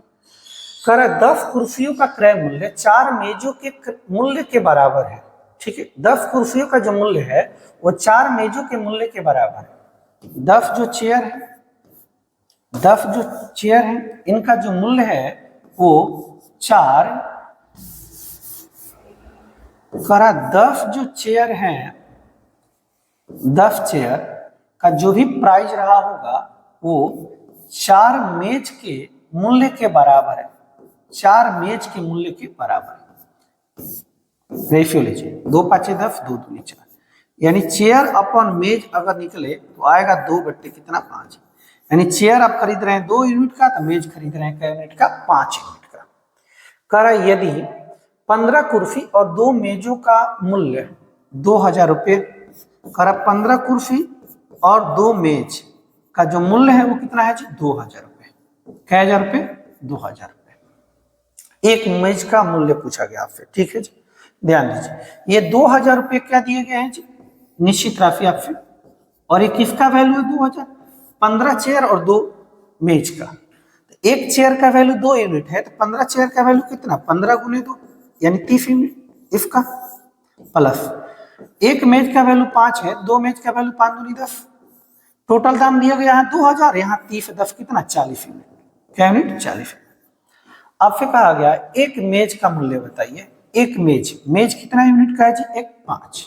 कर 10 कुर्सियों का क्रय मूल्य 4 मेजों के मूल्य के बराबर है। ठीक है, 10 कुर्सियों का जो मूल्य है वो 4 मेजों के मूल्य के बराबर है। 10 जो चेयर है, 10 जो चेयर है, इनका जो मूल्य है वो 4, करा 10 जो चेयर है, 10 चेयर का जो भी प्राइस रहा होगा वो 4 मेज के मूल्य के बराबर है, 4 मेज के मूल्य के बराबर। रेशियो लीजिए, 2 5 10, 2 दूनी 4, यानी चेयर अपॉन मेज अगर निकले तो आएगा 2/5, यानी चेयर आप खरीद रहे हैं 2 यूनिट का, तो मेज खरीद रहे हैं क्या यूनिट का, 5 यूनिट का। कह रहा है यदि 15 कुर्सी और 2 मेजों का मूल्य 2000 रुपये, कह रहा 15 कुर्सी और 2 मेज का जो मूल्य है वो कितना है जी, 2000 रुपये। क्या 1000 रुपये, 2000 रुपये। एक मेज का मूल्य पूछा गया आपसे। ठीक है जी, ध्यान दीजिए, ये 2000 रुपये क्या दिए गए हैं जी, निश्चित राशि आपसे, और ये किसका वैल्यू है 2000, 15 चेयर और 2 मेज का। तो एक चेयर का वैल्यू 2 यूनिट है, तो 15 चेयर का वैल्यू कितना, 15 × 2 यानी 30 यूनिट इसका, प्लस एक मेज का वैल्यू 5 है, 2 मेज का वैल्यू 5 दूनी 10, टोटल दाम दिया गया है 2000, यहाँ 30 10 कितना, 40 यूनिट। क्या यूनिट, 40 यूनिट। आपसे कहा गया एक मेज का मूल्य बताइए, एक मेज, मेज कितना यूनिट का है जी, एक 5,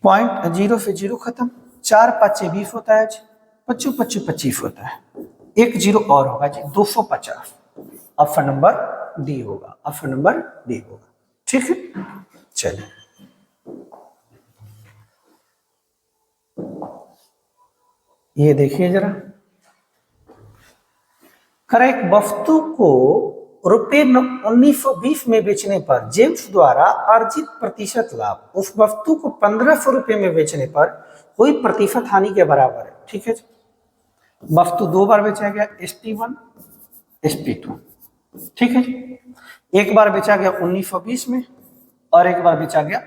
पॉइंट 0 से 0 खत्म, 4 5 20 होता है जी, 25 25 25 होता है, एक 0 और होगा जी, 250। ऑप्शन नंबर डी होगा, ऑप्शन नंबर डी होगा। ठीक है, चलिए ये देखिए जरा, कर एक वस्तु को रुपये 1920 में बेचने पर जेम्स द्वारा अर्जित प्रतिशत लाभ, उस वस्तु को 1500 रुपये में बेचने पर हुई प्रतिशत हानि के बराबर है। ठीक है जी। वस्तु 2 बार बेचा गया ST1 ST2, ठीक है जी। एक बार बेचा गया 1920 में और एक बार बेचा गया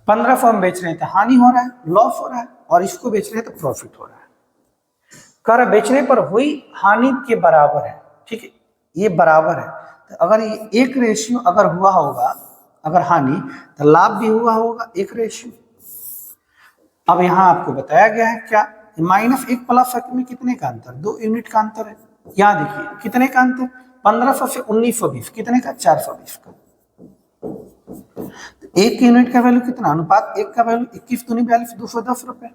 1500 हम बेच रहे हैं तो हानि हो रहा है, लॉस हो रहा है, और इसको बेच रहे हैं तो प्रॉफिट हो रहा है। कर बेचने पर हुई हानि के बराबर है। ठीक है, ये बराबर है, तो अगर ये एक रेशियो अगर हुआ होगा, अगर हानि, तो लाभ भी हुआ होगा एक रेशियो। अब यहाँ आपको बताया गया है क्या, -1 प्लस 1 में कितने का अंतर, 2 यूनिट का अंतर है। यहाँ देखिए कितने का अंतर, 1500 से 1920, कितने का, 420 का। तो 1 यूनिट का वैल्यू कितना, अनुपात 1 का वैल्यू 21 दूनी 42, 210 रुपए।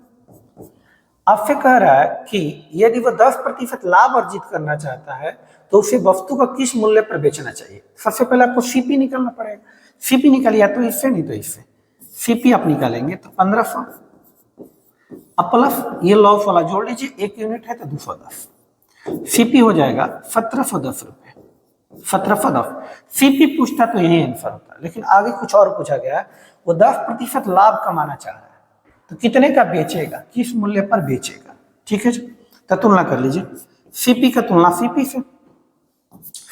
आपसे कह रहा है कि यदि वह 10% लाभ अर्जित करना चाहता है तो उसे वस्तु का किस मूल्य पर बेचना चाहिए। सबसे पहले आपको सीपी निकालना पड़ेगा। सीपी निकालिए, या तो इससे नहीं तो इससे। सीपी आप निकालेंगे तो 1500, अब प्लस ये लॉस वाला जोड़ लीजिए, 1 यूनिट है तो 210, सीपी हो जाएगा 1710 रुपए। 1710 सीपी पूछता तो यही आंसर होता, लेकिन आगे कुछ और पूछा गया, वो 10% लाभ कमाना चाह रहा है तो कितने का बेचेगा, किस मूल्य पर बेचेगा। ठीक है जी, तो तुलना कर लीजिए, सीपी का तुलना सीपी से,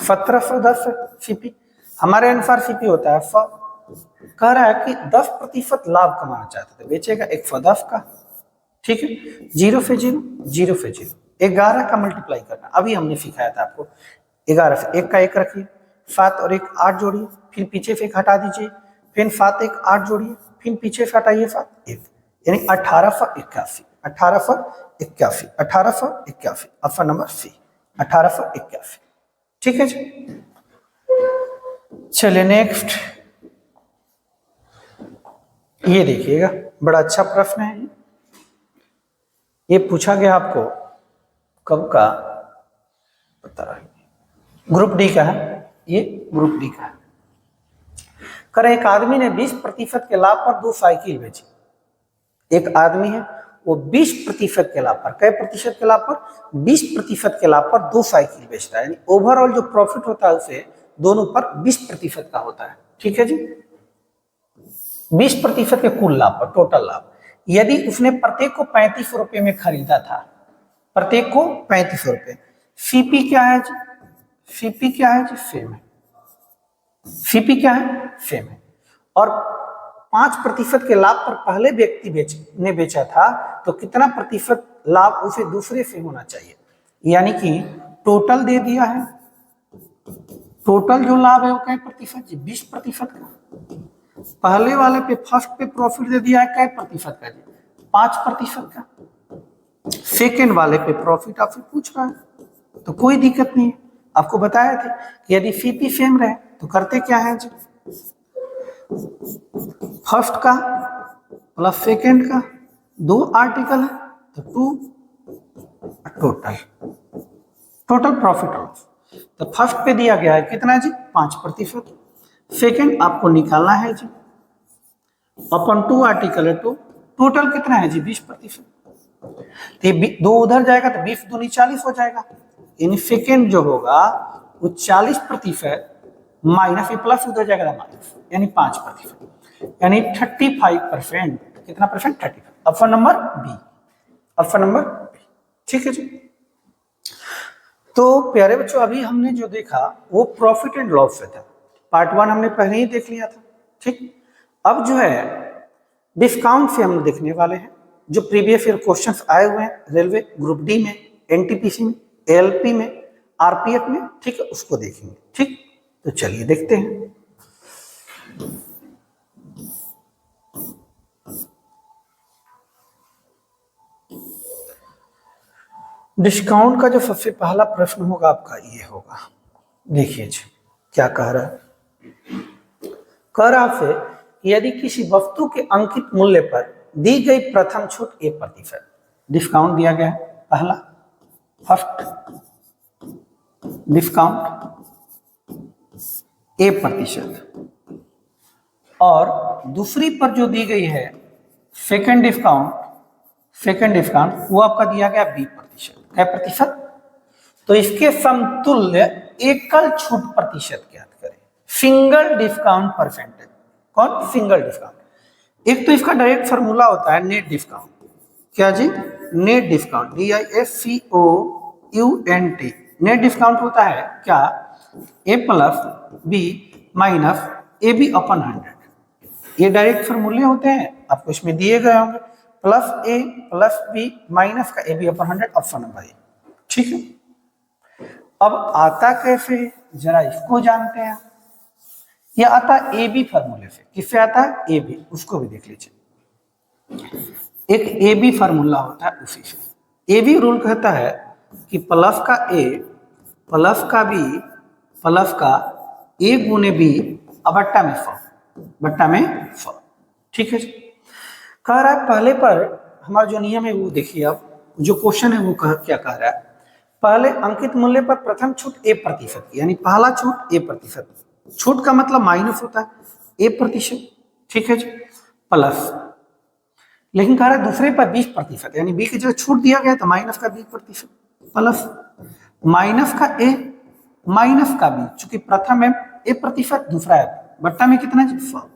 1710 सीपी, हमारे अनुसार सीपी होता है 100। कह रहा है कि 10% लाभ कमाना चाहता है तो बेचेगा 110 का। ठीक है, 0 से 0, 0 से 0, 11 का मल्टीप्लाई करना, अभी हमने सिखाया था आपको। 11 से 1 का 1 रखिए, 7 और 1 8 जोड़िए, फिर पीछे से 1 हटा दीजिए, फिर 7 1 8 जोड़िए, फिर पीछे से हटाइए 7 1, यानी 1881, 1881, 1881, ऑप्शन नंबर सी 1881। ठीक है जी, चलिए नेक्स्ट, ये देखिएगा बड़ा अच्छा प्रश्न है। ये पूछा गया आपको कब का, पता नहीं, ग्रुप डी का है, ये ग्रुप डी का है। कर एक आदमी ने 20% के लाभ पर 2 साइकिल बेची। एक आदमी है वो 20% के लाभ पर, कै प्रतिशत के लाभ पर, 20% के लाभ पर 2 साइकिल बेचता है, यानी ओवरऑल जो प्रॉफिट होता है उसे दोनों पर 20% का होता है। ठीक है जी, 20% के कुल लाभ पर, टोटल लाभ। यदि उसने प्रत्येक को 35 रुपए में खरीदा था, प्रत्येक को 35 रुपए, सीपी क्या है जी, सीपी क्या है जी, सेम है। सीपी क्या है, सेम है। और 5% के लाभ पर पहले व्यक्ति ने बेचा था तो कितना प्रतिशत लाभ उसे दूसरे से होना चाहिए, यानी कि टोटल दे दिया है, टोटल जो लाभ है वो कै प्रतिशत जी, 20% का। पहले वाले पे, फर्स्ट पे प्रॉफिट दे दिया है कै प्रतिशत का जी, 5% का। सेकेंड वाले पे प्रॉफिट आपसे पूछ रहा है तो कोई दिक्कत नहीं है, आपको बताया था कि यदि सीपी सेम रहे तो करते क्या है जी, फर्स्ट का प्लस सेकेंड का, 2 आर्टिकल है तो 2 टोटल, टोटल प्रॉफिट लॉस। तो फर्स्ट पे दिया गया है कितना जी, 5%, सेकेंड आपको निकालना है जी, अपन 2 आर्टिकल है तो टोटल कितना है जी, 20%। तो 2 उधर जाएगा तो 20 दूनी 40 हो जाएगा, यानी सेकेंड जो होगा वो 40% माइनस, ये प्लस उधर जाएगा माइनस, यानी 5%, यानी 35%। कितना percent, 35। Option number B, option number B. ठीक है जी, तो प्यारे बच्चों अभी हमने जो देखा वो प्रॉफिट एंड लॉस से था, पार्ट 1 हमने पहले ही देख लिया था। ठीक, अब जो है डिस्काउंट से हम देखने वाले हैं, जो प्रीवियस ईयर क्वेश्चंस आए हुए हैं रेलवे ग्रुप डी में, एनटीपीसी में, एएलपी में, आरपीएफ में। ठीक है, उसको देखेंगे। ठीक, तो चलिए देखते हैं। डिस्काउंट का जो सबसे पहला प्रश्न होगा आपका ये होगा, देखिए जी क्या कह रहा है। कह रहा है यदि किसी वस्तु के अंकित मूल्य पर दी गई प्रथम छूट 1%, डिस्काउंट दिया गया है पहला, फर्स्ट डिस्काउंट 1%, और दूसरी पर जो दी गई है सेकेंड डिस्काउंट, सेकेंड डिस्काउंट वो आपका दिया गया 20%, क्या प्रतिशत। तो इसके समतुल्य एकल छूट प्रतिशत ज्ञात करें, सिंगल डिस्काउंट परसेंटेज। कौन, सिंगल डिस्काउंट। एक तो इसका डायरेक्ट फार्मूला होता है नेट डिस्काउंट। क्या जी? Net discount, DISCOUNT। Net discount होता है क्या? A plus B minus AB अपन 100। ये डायरेक्ट फार्मूले होते हैं, आपको इसमें दिए गए होंगे। Plus A plus B minus का AB अपन 100, ऑप्शन नंबर ए। ठीक है, अब आता कैसे, जरा इसको जानते हैं। यह आता है AB फार्मूले से। किससे आता है? AB, उसको भी देख लीजिए। एक AB फार्मूला होता है उसी से। AB रूल कहता है कि प्लस का A प्लस का B प्लस का A गुने B बट्टा में 100, बट्टा में 100। ठीक है जी। कह रहा है पहले पर हमारा जो नियम है वो देखिए, अब जो क्वेश्चन है वो क्या कह रहा है, पहले अंकित मूल्य पर प्रथम छूट A%, यानी पहला छूट A%। छूट का मतलब माइनस होता है A%। ठीक है जी। प्लस, लेकिन कह रहा है दूसरे पर 20%, यानी B की जगह छूट दिया गया तो माइनस का 20%। प्लस माइनस का A माइनस का B, चूंकि प्रथम है A%, दूसरा है बट्टा में कितना जी? 100।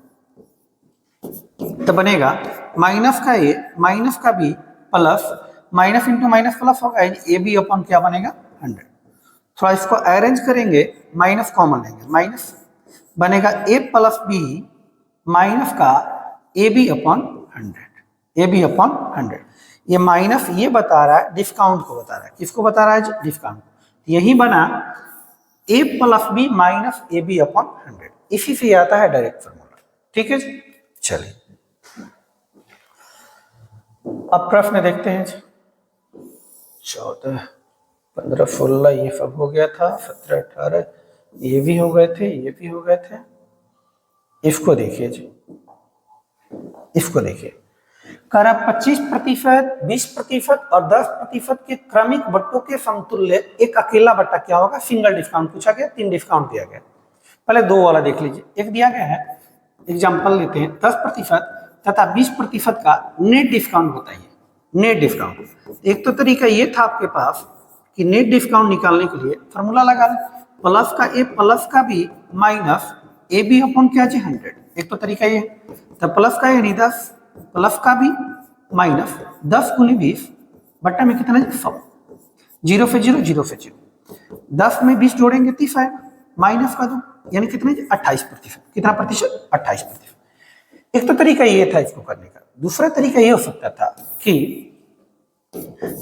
तो बनेगा माइनस का A माइनस का B plus minus into minus plus होगा, यानी AB अपन क्या बनेगा? 100। थोड़ा इसको अरेंज करेंगे, माइनस कॉमन लेंगे, माइनस बनेगा A प्लस B माइनस का AB अपन 100, AB अपन 100। ये माइनस ये बता रहा है डिस्काउंट को बता रहा है। किसको बता रहा है? डिस्काउंट। यही बना A plus B minus AB अपन 100। इसी से आता है डायरेक्ट फॉर्मूला। ठीक है जी। चलिए अब प्रश्न देखते हैं जी। 14 15 16 ये सब हो गया था, 17 18 ये भी हो गए थे, ये भी हो गए थे। इसको देखिए जी, इसको देखिए। कह रहा 25%, 20% और 10% के क्रमिक बट्टों के समतुल्य एक अकेला बट्टा क्या होगा? सिंगल डिस्काउंट पूछा गया, 3 डिस्काउंट दिया गया। पहले 2 वाला देख लीजिए। एक दिया गया है, एग्जाम्पल लेते हैं, 10% तथा 20% का नेट डिस्काउंट बताइए। नेट डिस्काउंट, एक तो तरीका ये था आपके पास कि नेट डिस्काउंट निकालने के लिए फॉर्मूला लगा लें, प्लस का A प्लस का B माइनस AB अपन क्या जी? 100। एक तो तरीका ये, तो प्लस का यानी 10 प्लस का B माइनस 10 गुनी 20 बट्टा में कितना जी? 100। 0 से 0, 0 से 0, 10 में 20 जोड़ेंगे 30 आएगा, माइनस का 2 यानी कितने जी? 28%। कितना प्रतिशत? 28%। एक तो तरीका ये था इसको करने का। दूसरा तरीका ये हो सकता था कि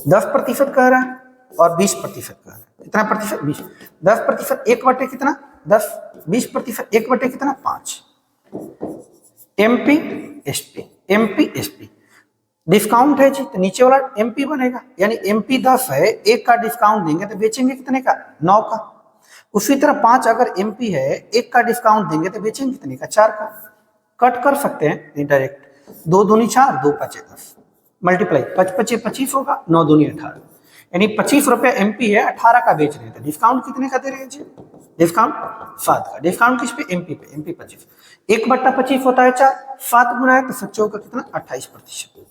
10% कह रहा है और 20% कह रहा है। कितना प्रतिशत? 20। 10% 1 कितना? 10। 20% 1 कितना? 5। MP SP डिस्काउंट है जी, तो नीचे वाला MP बनेगा, यानी MP 10 है, 1 का डिस्काउंट देंगे तो बेचेंगे कितने का? 9 का। उसी तरह 5 अगर MP है, 1 का डिस्काउंट देंगे तो बेचेंगे कितने का? 4 का। कट कर सकते हैं डायरेक्ट, 2 दूनी 4, 2 5 10, मल्टीप्लाई 5 5 25 होगा, 9 दूनी 18, यानी 25 रुपया MP है, 18 का बेच रहे हैं। तो डिस्काउंट कितने का दे रहे हैं जी? डिस्काउंट 7 का। डिस्काउंट किस पे? MP पे। MP 25, 1/25 होता है 4, 7 गुना है तो 7 का कितना? 28%।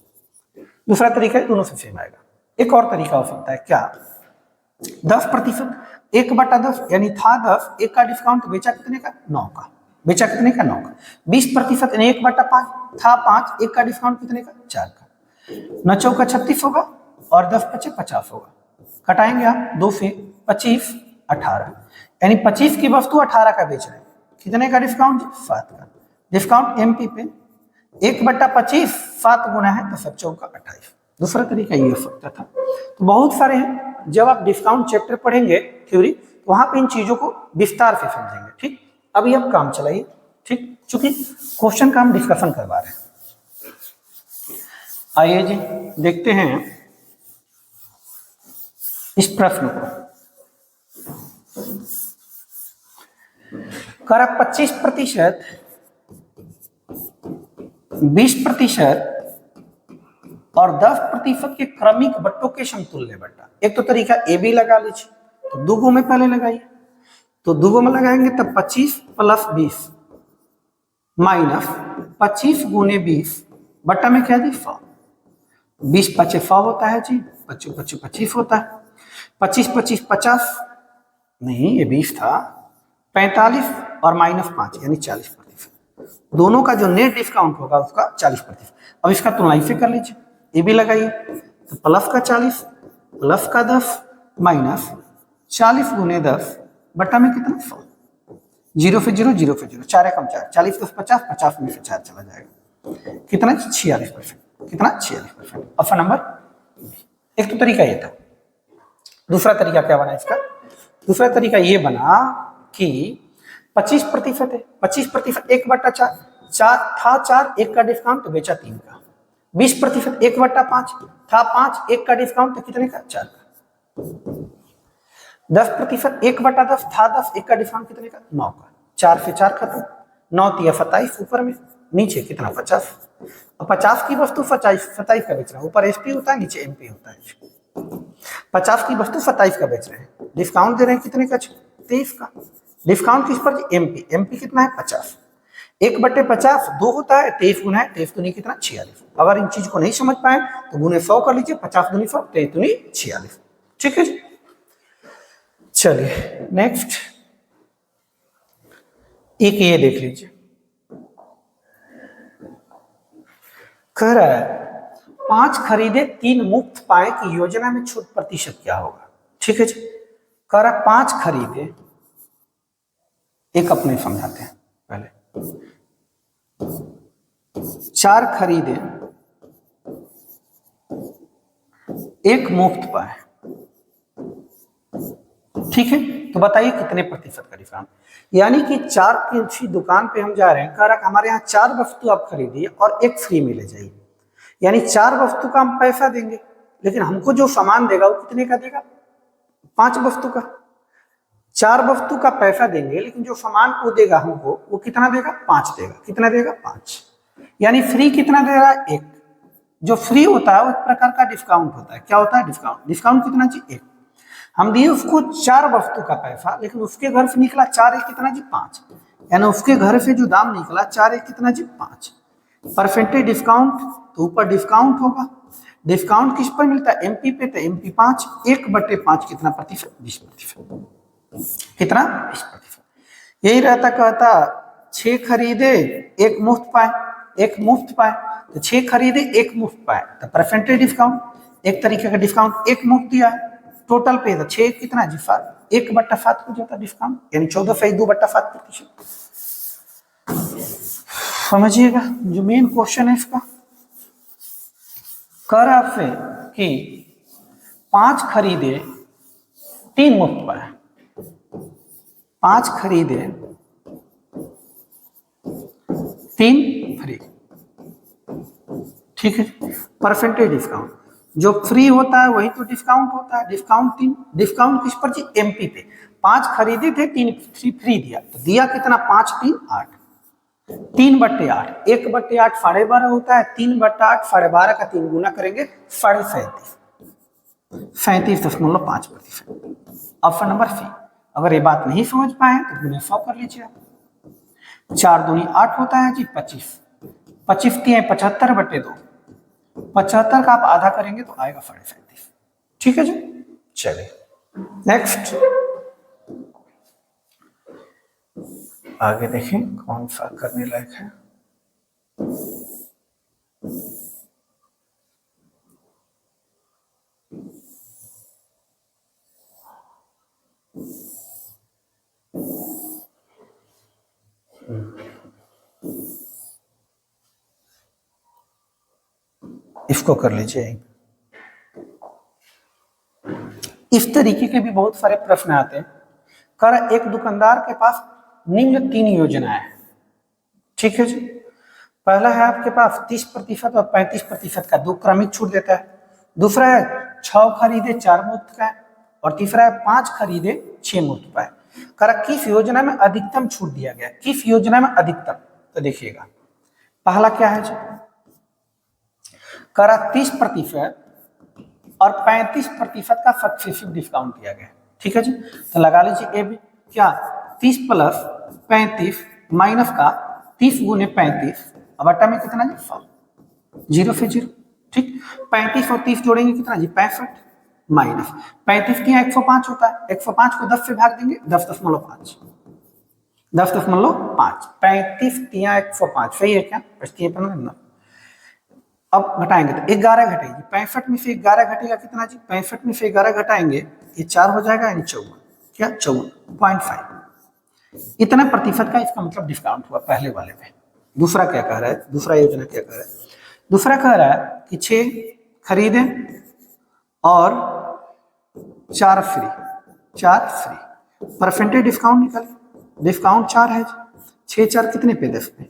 दूसरा तरीका है, दोनों से सेम आएगा। एक और तरीका हो सकता है क्या? 10%, 1/10 यानी था 10, 1 का डिस्काउंट, बेचा कितने का? 9 का। बेचा कितने का? 9 का। 20% यानी 1/5 था 5, 1 का डिस्काउंट कितने का? 4 का। 9 चौका 36 होगा और 10 पचे 50 होगा। कटाएंगे आप 2 से 25 18, यानी 25 की वस्तु 18 का बेच रहे हैं। कितने का डिस्काउंट? 7 का। डिस्काउंट MP पे 1/25, 7 गुना है तो 7 चौका 28। दूसरा तरीका ये हो सकता था। तो बहुत सारे हैं, जब आप डिस्काउंट चैप्टर पढ़ेंगे थ्योरी, तो वहां पे इन चीजों को विस्तार से समझेंगे। ठीक, अभी आप काम चलाइए। ठीक, चूंकि क्वेश्चन का हम डिस्कशन करवा रहे हैं। आइए जी देखते हैं इस प्रश्न को। करा 25%, 20% और 10% के क्रमिक बट्टों के समतुल्य बट्टा। एक तो तरीका AB लगा लीजिए, तो 2 में पहले लगाइए, तो 2 में लगाएंगे तब 25 प्लस 20 माइनस 25 गुने 20 बट्टा में क्या दी? 100। 20 पचे 100 होता है जी, 25 पचे 25 होता है, 25 25 50 नहीं, ये 20 था, 45 और माइनस 5 यानी 40%। दोनों का जो नेट डिस्काउंट होगा उसका 40%। अब इसका तुलना इसे कर लीजिए, ये भी लगाइए, तो प्लस का 40 प्लस का 10 माइनस 40 गुने 10 बटा में कितना 100, 0 से 0 0 से 0, 4 कम 4, 40 10 50, 50 में से 4 चला जाएगा, कितना 46%, कितना 46%। ऑप्शन नंबर, एक तो तरीका ये था। दूसरा तरीका क्या बना इसका, दूसरा तरीका ये बना कि 25% है, 25% 1/4, 4 था 4, 1 का डिस्काउंट तो बेचा 3 का। 20% 1/5 था 5, 1 का डिस्काउंट तो कितने का 4 का। 10% 1/10 था 10, 1 का डिस्काउंट कितने का 9 का। 4 से 4 खत्म, 9 तिया 27, ऊपर में नीचे कितना 50। और 50 की वस्तु 27 का बेच रहा है, ऊपर एसपी होता है नीचे एमपी होता है। 50 की वस्तु 27 का बेच रहे हैं, डिस्काउंट दे रहे हैं कितने का 23 का। डिस्काउंट किस पर, एमपी, एमपी कितना है 50, 1/50 2 होता है, 23 गुना है, 23 दूनी कितना 46। अगर इन चीज को नहीं समझ पाए तो गुने 100 कर लीजिए, 50 दूनी 100, 23 दूनी 46। ठीक है जी, चलिए नेक्स्ट एक ये देख लीजिए, कह रहा है 5 खरीदे 3 मुफ्त पाए की योजना में छूट प्रतिशत क्या होगा। ठीक है जी, कह रहा 5 खरीदे, एक अपने समझाते हैं पहले, 4 खरीदे 1 मुफ्त पाए। ठीक है, तो बताइए कितने प्रतिशत का डिस्काउंट। यानी कि 4 की दुकान पे हम जा रहे हैं, कह रहा हमारे यहाँ 4 वस्तु आप खरीदिए और 1 फ्री में ले जाइए, यानी 4 वस्तु का हम पैसा देंगे, लेकिन हमको जो सामान देगा वो कितने का देगा 5 वस्तु का। 4 वस्तु का पैसा देंगे, लेकिन जो सामान को देगा हमको वो कितना देगा 5 देगा, कितना देगा 5, यानी फ्री कितना दे रहा है 1। जो फ्री होता है वो एक प्रकार का डिस्काउंट होता है, क्या होता है डिस्काउंट। डिस्काउंट कितना जी 1, हम दिए उसको 4 वस्तु का पैसा, लेकिन उसके घर से निकला 4 1 कितना जी 5, यानी उसके घर से जो दाम निकला 4 1 कितना जी 5। परसेंटेज डिस्काउंट तो ऊपर डिस्काउंट होगा, डिस्काउंट किस पर मिलता है एमपी पे, तो एमपी 5, 1/5 कितना प्रतिशत 20%, कितना 20%। यही रहता, कहता 6 खरीदे 1 मुफ्त पाए, 1 मुफ्त पाए, तो 6 खरीदे 1 मुफ्त पाए, तो परसेंटेज डिस्काउंट एक तरीके का डिस्काउंट 1 मुफ्त दिया है, टोटल पे था 6 कितना जी 7, 1/7 हो जाता डिस्काउंट, यानी 14 से 2/7%। समझिएगा जो मेन क्वेश्चन है इसका, कर आपसे कि 5 खरीदे 3 मुफ्त पाए, 5 खरीदे 3 फ्री। ठीक है, परसेंटेज डिस्काउंट, जो फ्री होता है वही तो डिस्काउंट होता है, डिस्काउंट 3, डिस्काउंट किस पर जी एमपी पे। 5 खरीदे थे 3 फ्री दिया, तो दिया कितना 5 3 8, 3/8, 1/8 12.5 होता है, 3/8 12.5 का 3 गुना करेंगे 37.5, 37.5%। Option number C. अगर ये बात नहीं समझ पाए तो गुने 100 कर लीजिए आप, 4 दूनी 8 होता है जी 25, 25 3 75/2, 75 का आप आधा करेंगे तो आएगा 37.5। ठीक है जी, चलिए नेक्स्ट आगे देखें कौन सा करने लायक है। इसको कर लीजिए। इस तरीके के भी बहुत सारे प्रश्न आते हैं। कर एक दुकानदार के पास निम्न 3 योजनाएं हैं। ठीक है जी, पहला है आपके पास 30% और 35% का 2 क्रमिक छूट देता है, दूसरा है 6 खरीदे 4 मुफ्त का, और तीसरा है 5 खरीदे 6 मुफ्त पाए। कर किस योजना में अधिकतम छूट दिया गया, किस योजना में अधिकतम, तो देखिएगा पहला क्या है जी, कर 30% और 35% का सक्सेसिव डिस्काउंट दिया गया। ठीक है जी, तो लगा लीजिए ए भी क्या 30 + 35 माइनस का 30 गुने 35, अब बटा में कितना जी 100, 0 से 0। ठीक, 35 और 30 जोड़ेंगे कितना जी 65, माइनस 35 के यहाँ 105 होता है, 105 को 10 से भाग देंगे 10.5, 10.5, 35 तिया 105, सही है क्या? 15 अब घटाएंगे तो 11 घटेगी, 65 में से 11 घटेगा कितना जी? 65 में से 11 घटाएंगे, ये 4 हो जाएगा, यानी 54, क्या 54.5। इतना प्रतिशत का इसका मतलब डिस्काउंट हुआ पहले वाले में। दूसरा क्या कह रहा है, दूसरा योजना क्या कह रहा है? दूसरा कह रहा है कि 6 खरीदें और 4 फ्री, 4 फ्री। परसेंटेज डिस्काउंट निकल, डिस्काउंट 4 है, 6 4 कितने पे? 10 पे।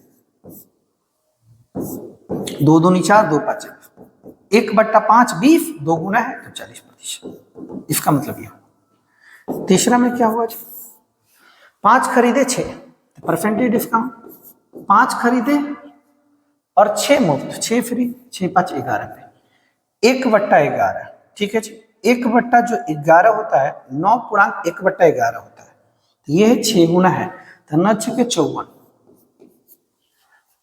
2 दूनी 4, 2 5 1/5 20, 2 गुना है तो 40%। इसका मतलब ये। तीसरा में क्या हुआ जी? 5 खरीदे 6, परसेंटेज डिस्काउंट, 5 खरीदे और 6 मुफ्त, 6 फ्री, 6 5 11 पे 1/11। ठीक है जी, 1/11 होता है 9.1/11 होता है, तो ये है 6 गुना है, तो 9 6 के 54,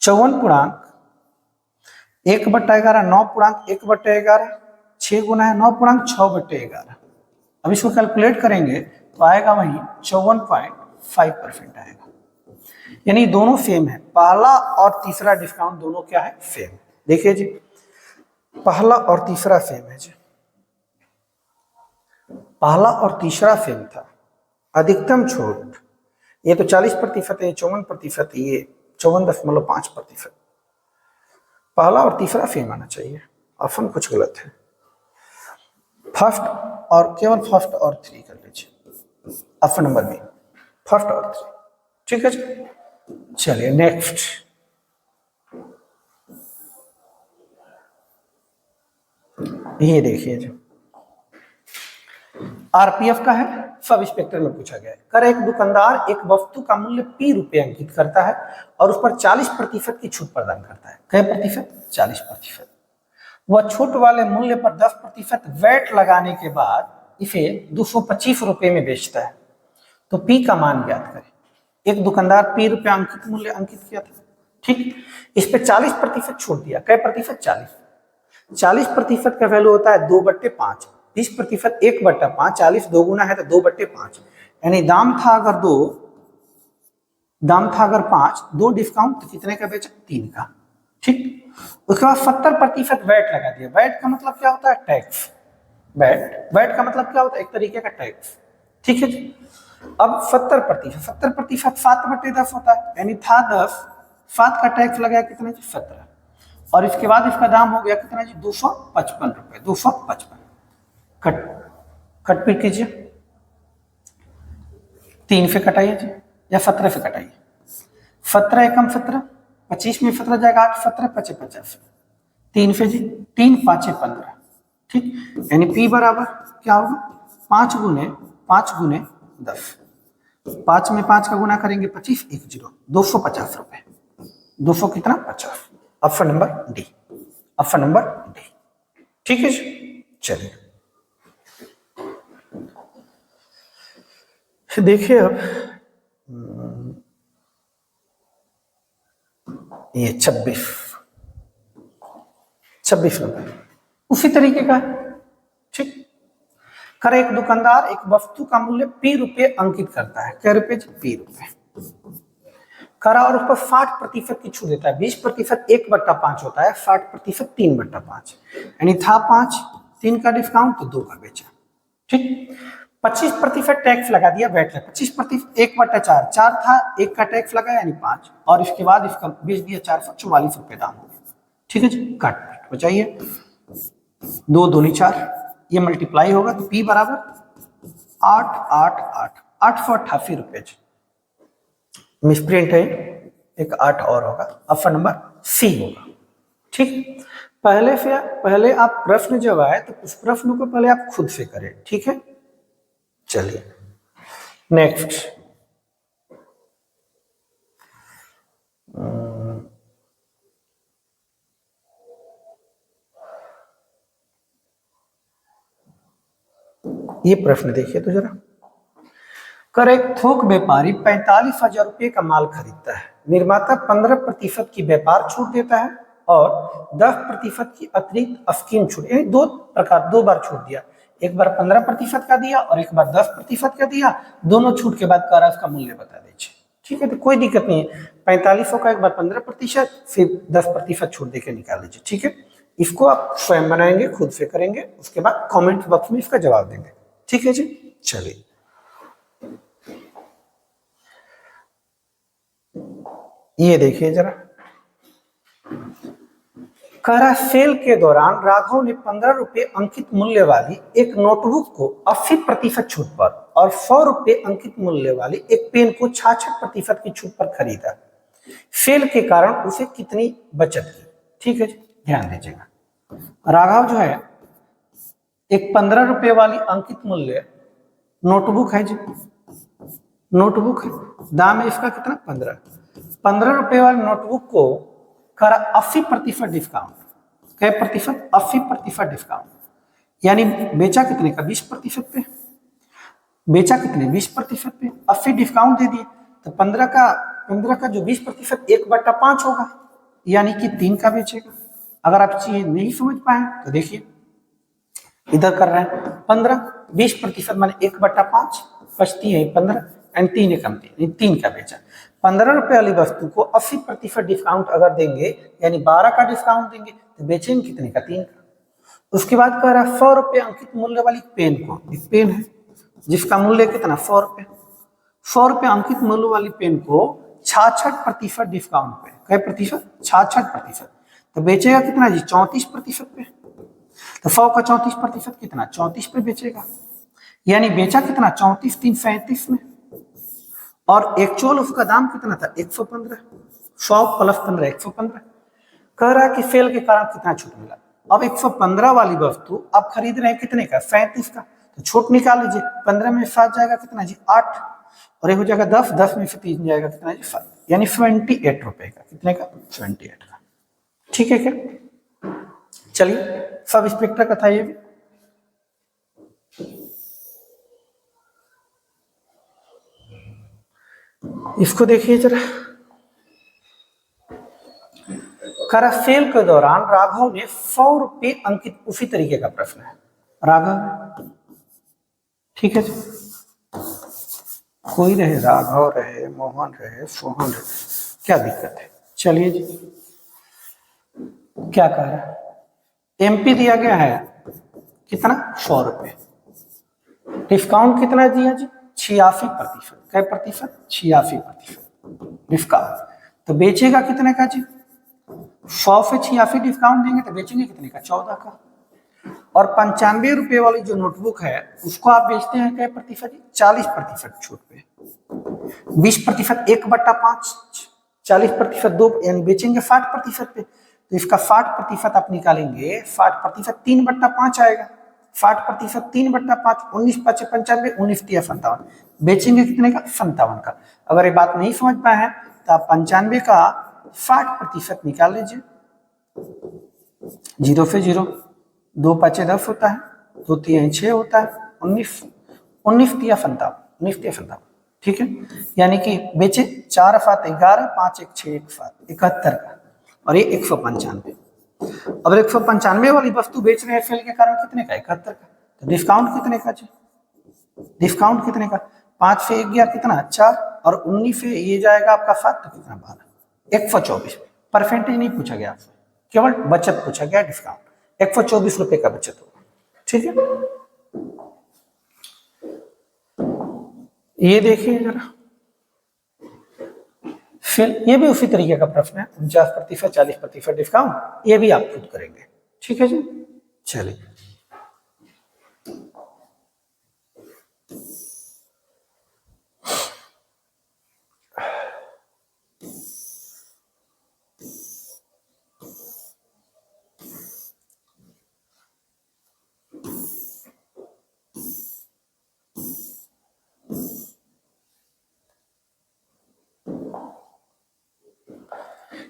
54.1/11, 9.1/11, 6 गुना है 9.6/11। अब इसको कैलकुलेट करेंगे तो आएगा वही 54.5% आएगा। यानी दोनों सेम है, पहला और तीसरा डिस्काउंट दोनों क्या है? सेम। देखिए जी, पहला और तीसरा सेम है जी, पहला और तीसरा सेम था। अधिकतम छूट ये तो 40% है, 54%, ये 54.5%। पहला और तीसरा सेम आना चाहिए, ऑप्शन कुछ गलत है। फर्स्ट और केवल फर्स्ट और 3 कर लीजिए, ऑप्शन नंबर बी, फर्स्ट और 3। ठीक है जी, चलिए नेक्स्ट। ये देखिए जी, आरपीएफ का है, सब इंस्पेक्टर में पूछा गया है। कर एक दुकानदार एक वस्तु का मूल्य ₹P अंकित करता है और उस पर 40% की छूट प्रदान करता है। क्या प्रतिशत? 40%। वह छूट वाले मूल्य पर 10% वैट लगाने के बाद इसे ₹225 में बेचता है, तो पी का मान ज्ञात करें। एक दुकानदार ₹P अंकित मूल्य अंकित किया था, ठीक, इस पे 40% छूट दिया। क्या प्रतिशत? 40। 40% का वैल्यू होता है 2/5, 20% 1/5, 40 2 गुना है तो 2/5, यानी दाम था अगर 2, दाम था अगर 5, 2 डिस्काउंट तो कितने का बेचा? 3 का। ठीक, उसके बाद 70% वैट लगा दिया। वैट का मतलब क्या होता है? टैक्स। वैट का मतलब क्या होता है? एक तरीके का टैक्स। ठीक है जी, अब 70%, 70% 7/10 होता है, यानी था 10, 7 का टैक्स लगाया कितना जी? 17, और इसके बाद इसका दाम हो गया कितना जी? ₹255, 255। कट पीट कीजिए, 3 से कटाइए जी, या 17 से कटाइए। 17 एकम 17, 25 में 17 जाएगा 8, 17 5 50, 3 से जी, 3 5 15। ठीक, यानी पी बराबर क्या होगा? 5 गुने 10, 5 में 5 का गुना करेंगे 25, 1 0, ₹250। 200 कितना? 50। Option number D, option number D. ठीक है जी, चलिए देखिए अब ये 26 रुपए उसी तरीके का है। ठीक, कर एक दुकानदार एक वस्तु का मूल्य ₹P अंकित करता है। क्या रुपए? ₹P। करा और उस पर 60% की छूट देता है। 20% 1/5 होता है, 60% 3/5, यानी था 5, 3 का डिस्काउंट तो 2 का बेचा। ठीक, 25% टैक्स लगा दिया, वैट है 25%, 1/4, 4 था, 1 का टैक्स लगा यानी 5, और इसके बाद इसका बेच दिया ₹444 दाम हो गया। ठीक है जी, काट बचाइए, 2 दूनी 4, ये मल्टीप्लाई होगा तो पी बराबर 888 मिसप्रिंट है, एक 8 और होगा, ऑप्शन नंबर सी होगा। ठीक, पहले आप प्रश्न जब आए तो उस प्रश्न को पहले आप खुद से करें। ठीक है, चलिए नेक्स्ट। ये प्रश्न देखिए तो जरा। कर एक थोक व्यापारी 45,000 रुपये का माल खरीदता है। निर्माता 15% की व्यापार छूट देता है और 10% की अतिरिक्त स्कीम छूट, यानी 2 बार छूट दिया। एक बार 15% का दिया और एक बार 10% का दिया। दोनों छूट के बाद कर इसका मूल्य बता दीजिए। ठीक है, तो कोई दिक्कत नहीं है। 4500 का एक बार 15%, फिर 10% छूट देके निकाल लीजिए। ठीक है, इसको आप स्वयं बनाएंगे, खुद से करेंगे, उसके बाद कमेंट बॉक्स में इसका जवाब देंगे। ठीक है जी, चलिए ये देखिए जरा, करा सेल के दौरान राघव ने 15 रुपए अंकित मूल्य वाली एक नोटबुक को 80% छूट पर और 100 रुपए अंकित मूल्य वाली एक पेन को 66% की छूट पर खरीदा। सेल के कारण उसे कितनी बचत की? ठीक है जी, ध्यान दीजिएगा। राघव जो है एक 15 रुपए वाली अंकित मूल्य नोटबुक है जी, नोटबुक है, दाम है इसका कितना? 15 रुपए वाली नोटबुक को करा 80% डिस्काउंट। क्या प्रतिशत? 80% डिस्काउंट, यानी बेचा कितने का? 20% पे। बेचा कितने? 20% पे, 80 डिस्काउंट दे दिए, तो 15 का जो 20% 1/5 होगा, यानी कि 3 का बेचेगा। अगर आप चीज नहीं समझ पाए तो देखिए, इधर कर रहे हैं 15, 20% माने 1/5, बचती है 15 एंड 3 कम 3 का बेचा। 15 रुपए वाली वस्तु को 80% डिस्काउंट अगर देंगे, यानी 12 का डिस्काउंट देंगे, तो बेचेंगे कितने का? 3 का। उसके बाद कह रहा है 100 रुपए अंकित मूल्य वाली पेन को, एक पेन है जिसका मूल्य कितना? 100 रुपए। 100 रुपए अंकित मूल्य वाली पेन को 66% डिस्काउंट पे, क्या प्रतिशत? 66%, तो बेचेगा कितना जी? 34% पे। तो 100 का 34% कितना? 34 पे बेचेगा, यानी बेचा कितना? 34, 3, 37 में। और एक्चुअल उसका दाम कितना था? 115। 100 प्लस 15, 115। कह रहा है कि सेल के कारण कितना छूट मिला। अब 115 वाली वस्तु आप खरीद रहे हैं कितने का? 37 का, तो छूट निकाल लीजिए। 15 में 7 जाएगा कितना जी? 8, और एक हो जाएगा 10, 10 में से 3 जाएगा कितना जी? 7, यानी 28 रुपए का। कितने का? 28 का। ठीक है क्या? चलिए, सब इंस्पेक्टर का था ये भी। इसको देखिए जरा, करा सेल के दौरान राघव ने 100 रुपए अंकित, उसी तरीके का प्रश्न है। राघव, ठीक है जी, कोई रहे, राघव रहे, मोहन रहे, सोहन रहे, क्या दिक्कत है? चलिए जी, क्या कह रहा है? एमपी दिया गया है कितना? 100 रुपए। डिस्काउंट कितना दिया जी? 86%। क्या प्रतिशत? 86% डिस्काउंट। तो बेचेगा कितने का जी? 100 से 86 डिस्काउंट देंगे तो बेचेंगे कितने का? 14 का। और 95 रुपए वाली जो नोटबुक है उसको आप बेचते हैं क्या प्रतिशत? 40% छूट पे। 20% 1/5, 40% 2, यानी बेचेंगे 60% पे। तो इसका 60% आप निकालेंगे, 60% 3/5 आएगा। 60% 3/5, 19 5 95, 19 3 57, बेचेंगे कितने का? 57 का। अगर ये बात नहीं समझ पाए हैं तो आप 95 का 60% निकाल लीजिए। 0 से 0, 2 5 10 होता है, 2 3 6 होता है, 19 19 3 57, 19 3 57। ठीक है, यानी कि बेचे 4 7 11, 5 1 6 1 7, 71 का, और ये 195। अब 195 वाली वस्तु बेच रहे हैं सेल के कारण कितने का? 71 का। तो डिस्काउंट कितने का जी? डिस्काउंट कितने का? 5 से 1 गया कितना? 4, और 19 से ये जाएगा आपका 7, तो कितना? 12। 124। परसेंटेज नहीं पूछा गया आपसे, केवल बचत पूछा गया, डिस्काउंट। 124 रुपए का बचत होगा। ठीक है, ये देखिए जरा, फिर ये भी उसी तरीके का प्रश्न है। 49%, 40% डिस्काउंट, ये भी आप खुद करेंगे। ठीक है जी, चलिए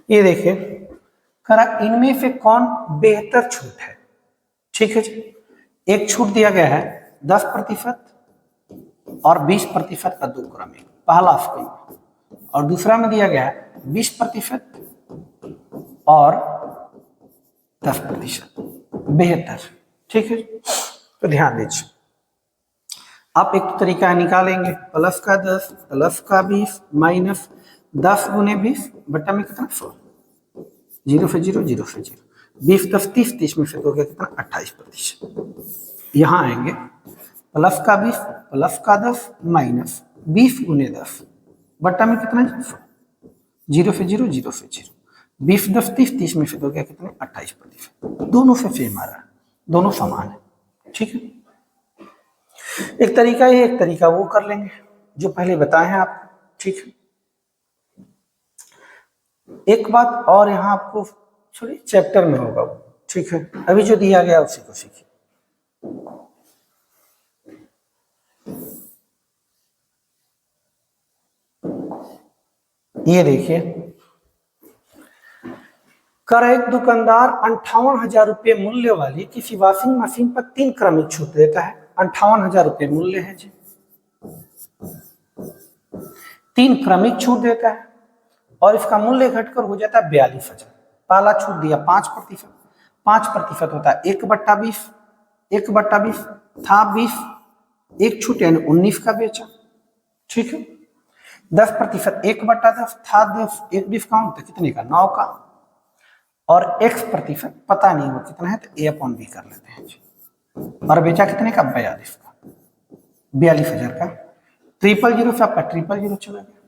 ये देखिए, करा इनमें से कौन बेहतर छूट है? ठीक है जी, एक छूट दिया गया है 10% और 20% का 2 क्रमिक, पहला स्कीम, और दूसरा में दिया गया है 20% और 10% बेहतर। ठीक है, तो ध्यान दीजिए, आप एक तरीका है निकालेंगे, प्लस का 10 प्लस का 20 माइनस 10 गुने 20 बट्टा में कितना 100, 0 से 0 0 से 0, 20 10 30 30 में से हो गया कितना 28%। यहाँ आएंगे प्लस का 20 प्लस का 10 माइनस 20 गुने 10 बट्टा में कितना 100, 0 से 0 0 से 0, 20 10 30 30 में से हो गया कितने 28%। दोनों से सेम आ रहा है, दोनों समान है। ठीक है, एक तरीका ये एक तरीका वो कर लेंगे जो पहले बताए हैं आप। ठीक है, एक बात और यहाँ आपको थोड़ी चैप्टर में होगा वो। ठीक है, अभी जो दिया गया उसी को सीखिए। ये देखिए, कर एक दुकानदार 58,000 रुपये मूल्य वाली किसी वॉशिंग मशीन पर 3 क्रमिक छूट देता है। 58,000 रुपये मूल्य है जी, 3 क्रमिक छूट देता है और इसका मूल्य घटकर हो जाता है 42,000। पहला छूट दिया 5%, 5% होता है 1/20, 1/20 था 20, एक छूट यानी 19 का बेचा। ठीक है, 10% 1/10 था 10, एक डिस्काउंट तो कितने का 9 का, और x% पता नहीं वो कितना है तो a/b कर लेते हैं जी। और बेचा कितने का 42 का, 42,000 का। 000 से आपका 000 चला गया।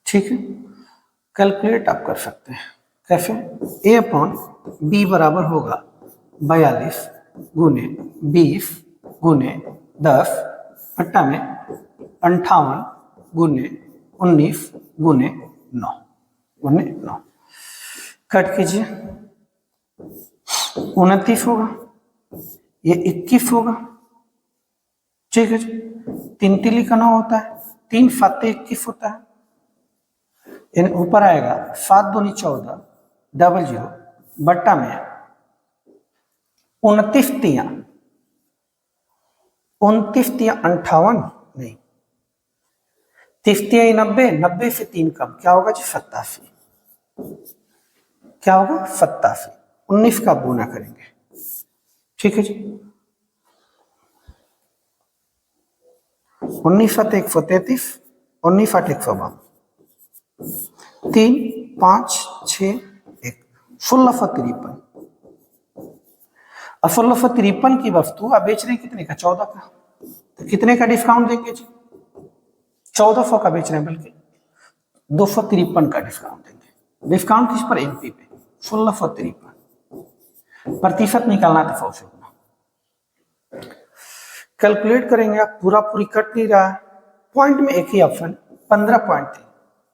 ठीक है, कैलकुलेट आप कर सकते हैं कैसे, a/b बराबर होगा 42 गुने 20 गुने 10 बट्टा में 58 गुने 19 गुने 9 कट कीजिए, 29 होगा, ये 21 होगा। ठीक है जी, 3 तिली का 9 होता है, 3 7 21 होता है, यानी ऊपर आएगा 7 दूनी 14 00 बट्टा में 29 तिया 58 नहीं, 30 तिया 90, 90 से 3 कम क्या होगा जी 87, क्या होगा 87, 19 का गुना करेंगे। ठीक है जी, 19 7 133, 19 8 152, 3 5 6 1, 1653। 1653 की वस्तु आप बेच रहे हैं कितने का 14 का, तो कितने का डिस्काउंट देंगे जी 1400 का बेच रहे हैं, बल्कि 253 का डिस्काउंट देंगे। डिस्काउंट किस पर, एमपी पे 1653, प्रतिशत निकालना था 100 से गुना। कैलकुलेट करेंगे आप, पूरा पूरी कट नहीं रहा है, पॉइंट में एक ही ऑप्शन 15 पॉइंट थे।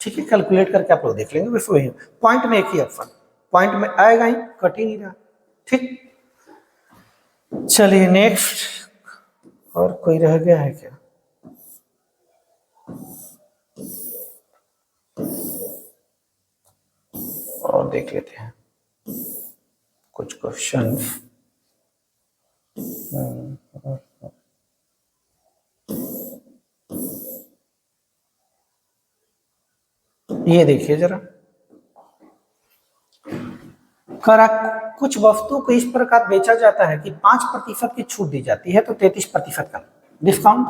ठीक है, कैलकुलेट करके आप लोग देख लेंगे, वैसे वही पॉइंट में एक ही ऑप्शन, पॉइंट में आएगा ही, कट ही नहीं रहा। ठीक, चलिए नेक्स्ट, और कोई रह गया है क्या, और देख लेते हैं कुछ क्वेश्चन। ये देखिए जरा, करा कुछ वस्तु को इस प्रकार बेचा जाता है कि 5% की छूट दी जाती है तो 33% का डिस्काउंट,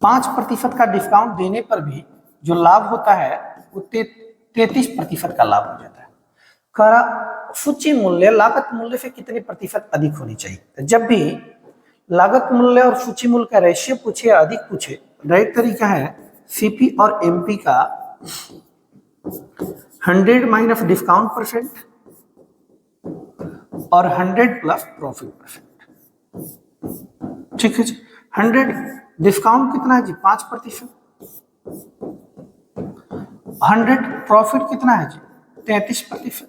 5% का डिस्काउंट देने पर भी जो लाभ होता है वो 33% का लाभ हो जाता है। करा सूची मूल्य लागत मूल्य से कितने प्रतिशत अधिक होनी चाहिए, तो जब भी लागत मूल्य और सूची मूल्य का रेशियो पूछे या अधिक पूछे, राइट तरीका है सीपी और एमपी का 100 माइनस डिस्काउंट परसेंट और 100 प्लस प्रॉफिट परसेंट। ठीक है जी, 100 डिस्काउंट कितना है जी 5%, 100 प्रॉफिट कितना है जी 33%,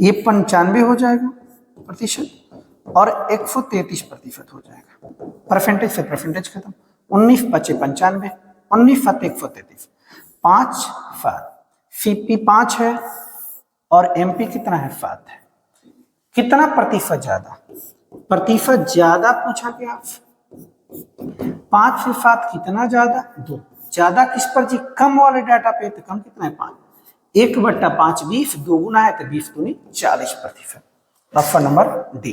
ये 95 हो जाएगा प्रतिशत और 133% हो जाएगा। परसेंटेज से परसेंटेज खत्म, 19 बचे 95, 19 7 133, 5 7, सीपी 5 है और एमपी कितना है 7 है। कितना प्रतिशत ज्यादा, प्रतिशत ज्यादा पूछा गया, 5 से 7 कितना ज्यादा 2, ज्यादा किस पर जी कम वाले डाटा पे, तो कम कितना है 5, 1/5 20, 2 गुना है तो 20 दूनी 40%। Option number D.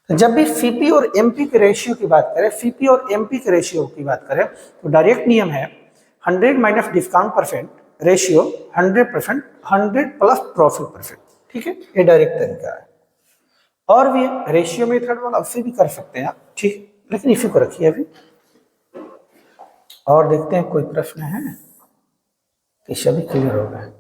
जब भी सीपी और एमपी के रेशियो की बात करें, सीपी और एमपी के रेशियो की बात करें, तो डायरेक्ट नियम है 100 minus discount percent ratio 100%, 100 plus profit percent. ठीक है, ये डायरेक्ट तरीका है। और भी रेशियो मेथड वाला उससे भी कर सकते हैं आप, ठीक, लेकिन इसी को रखिए अभी। और देखते हैं कोई प्रश्न है कि सभी क्लियर हो गए।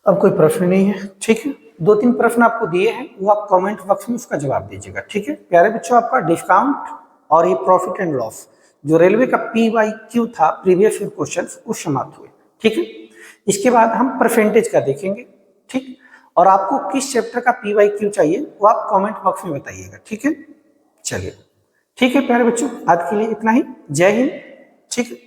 अब कोई प्रश्न नहीं है, ठीक है। 2-3 प्रश्न आपको दिए हैं, वो आप कमेंट बॉक्स में उसका जवाब दीजिएगा, ठीक है। प्यारे बच्चों, आपका डिस्काउंट और ये प्रॉफिट एंड लॉस जो रेलवे का PYQ था प्रीवियस ईयर क्वेश्चन, वो समाप्त हुए, ठीक है। इसके बाद हम परसेंटेज का देखेंगे, ठीक। और आपको किस चैप्टर का PYQ चाहिए वो आप कमेंट बॉक्स में बताइएगा, ठीक है। चलिए, ठीक है प्यारे बच्चों, आज के लिए इतना ही। जय हिंद, ठीक है।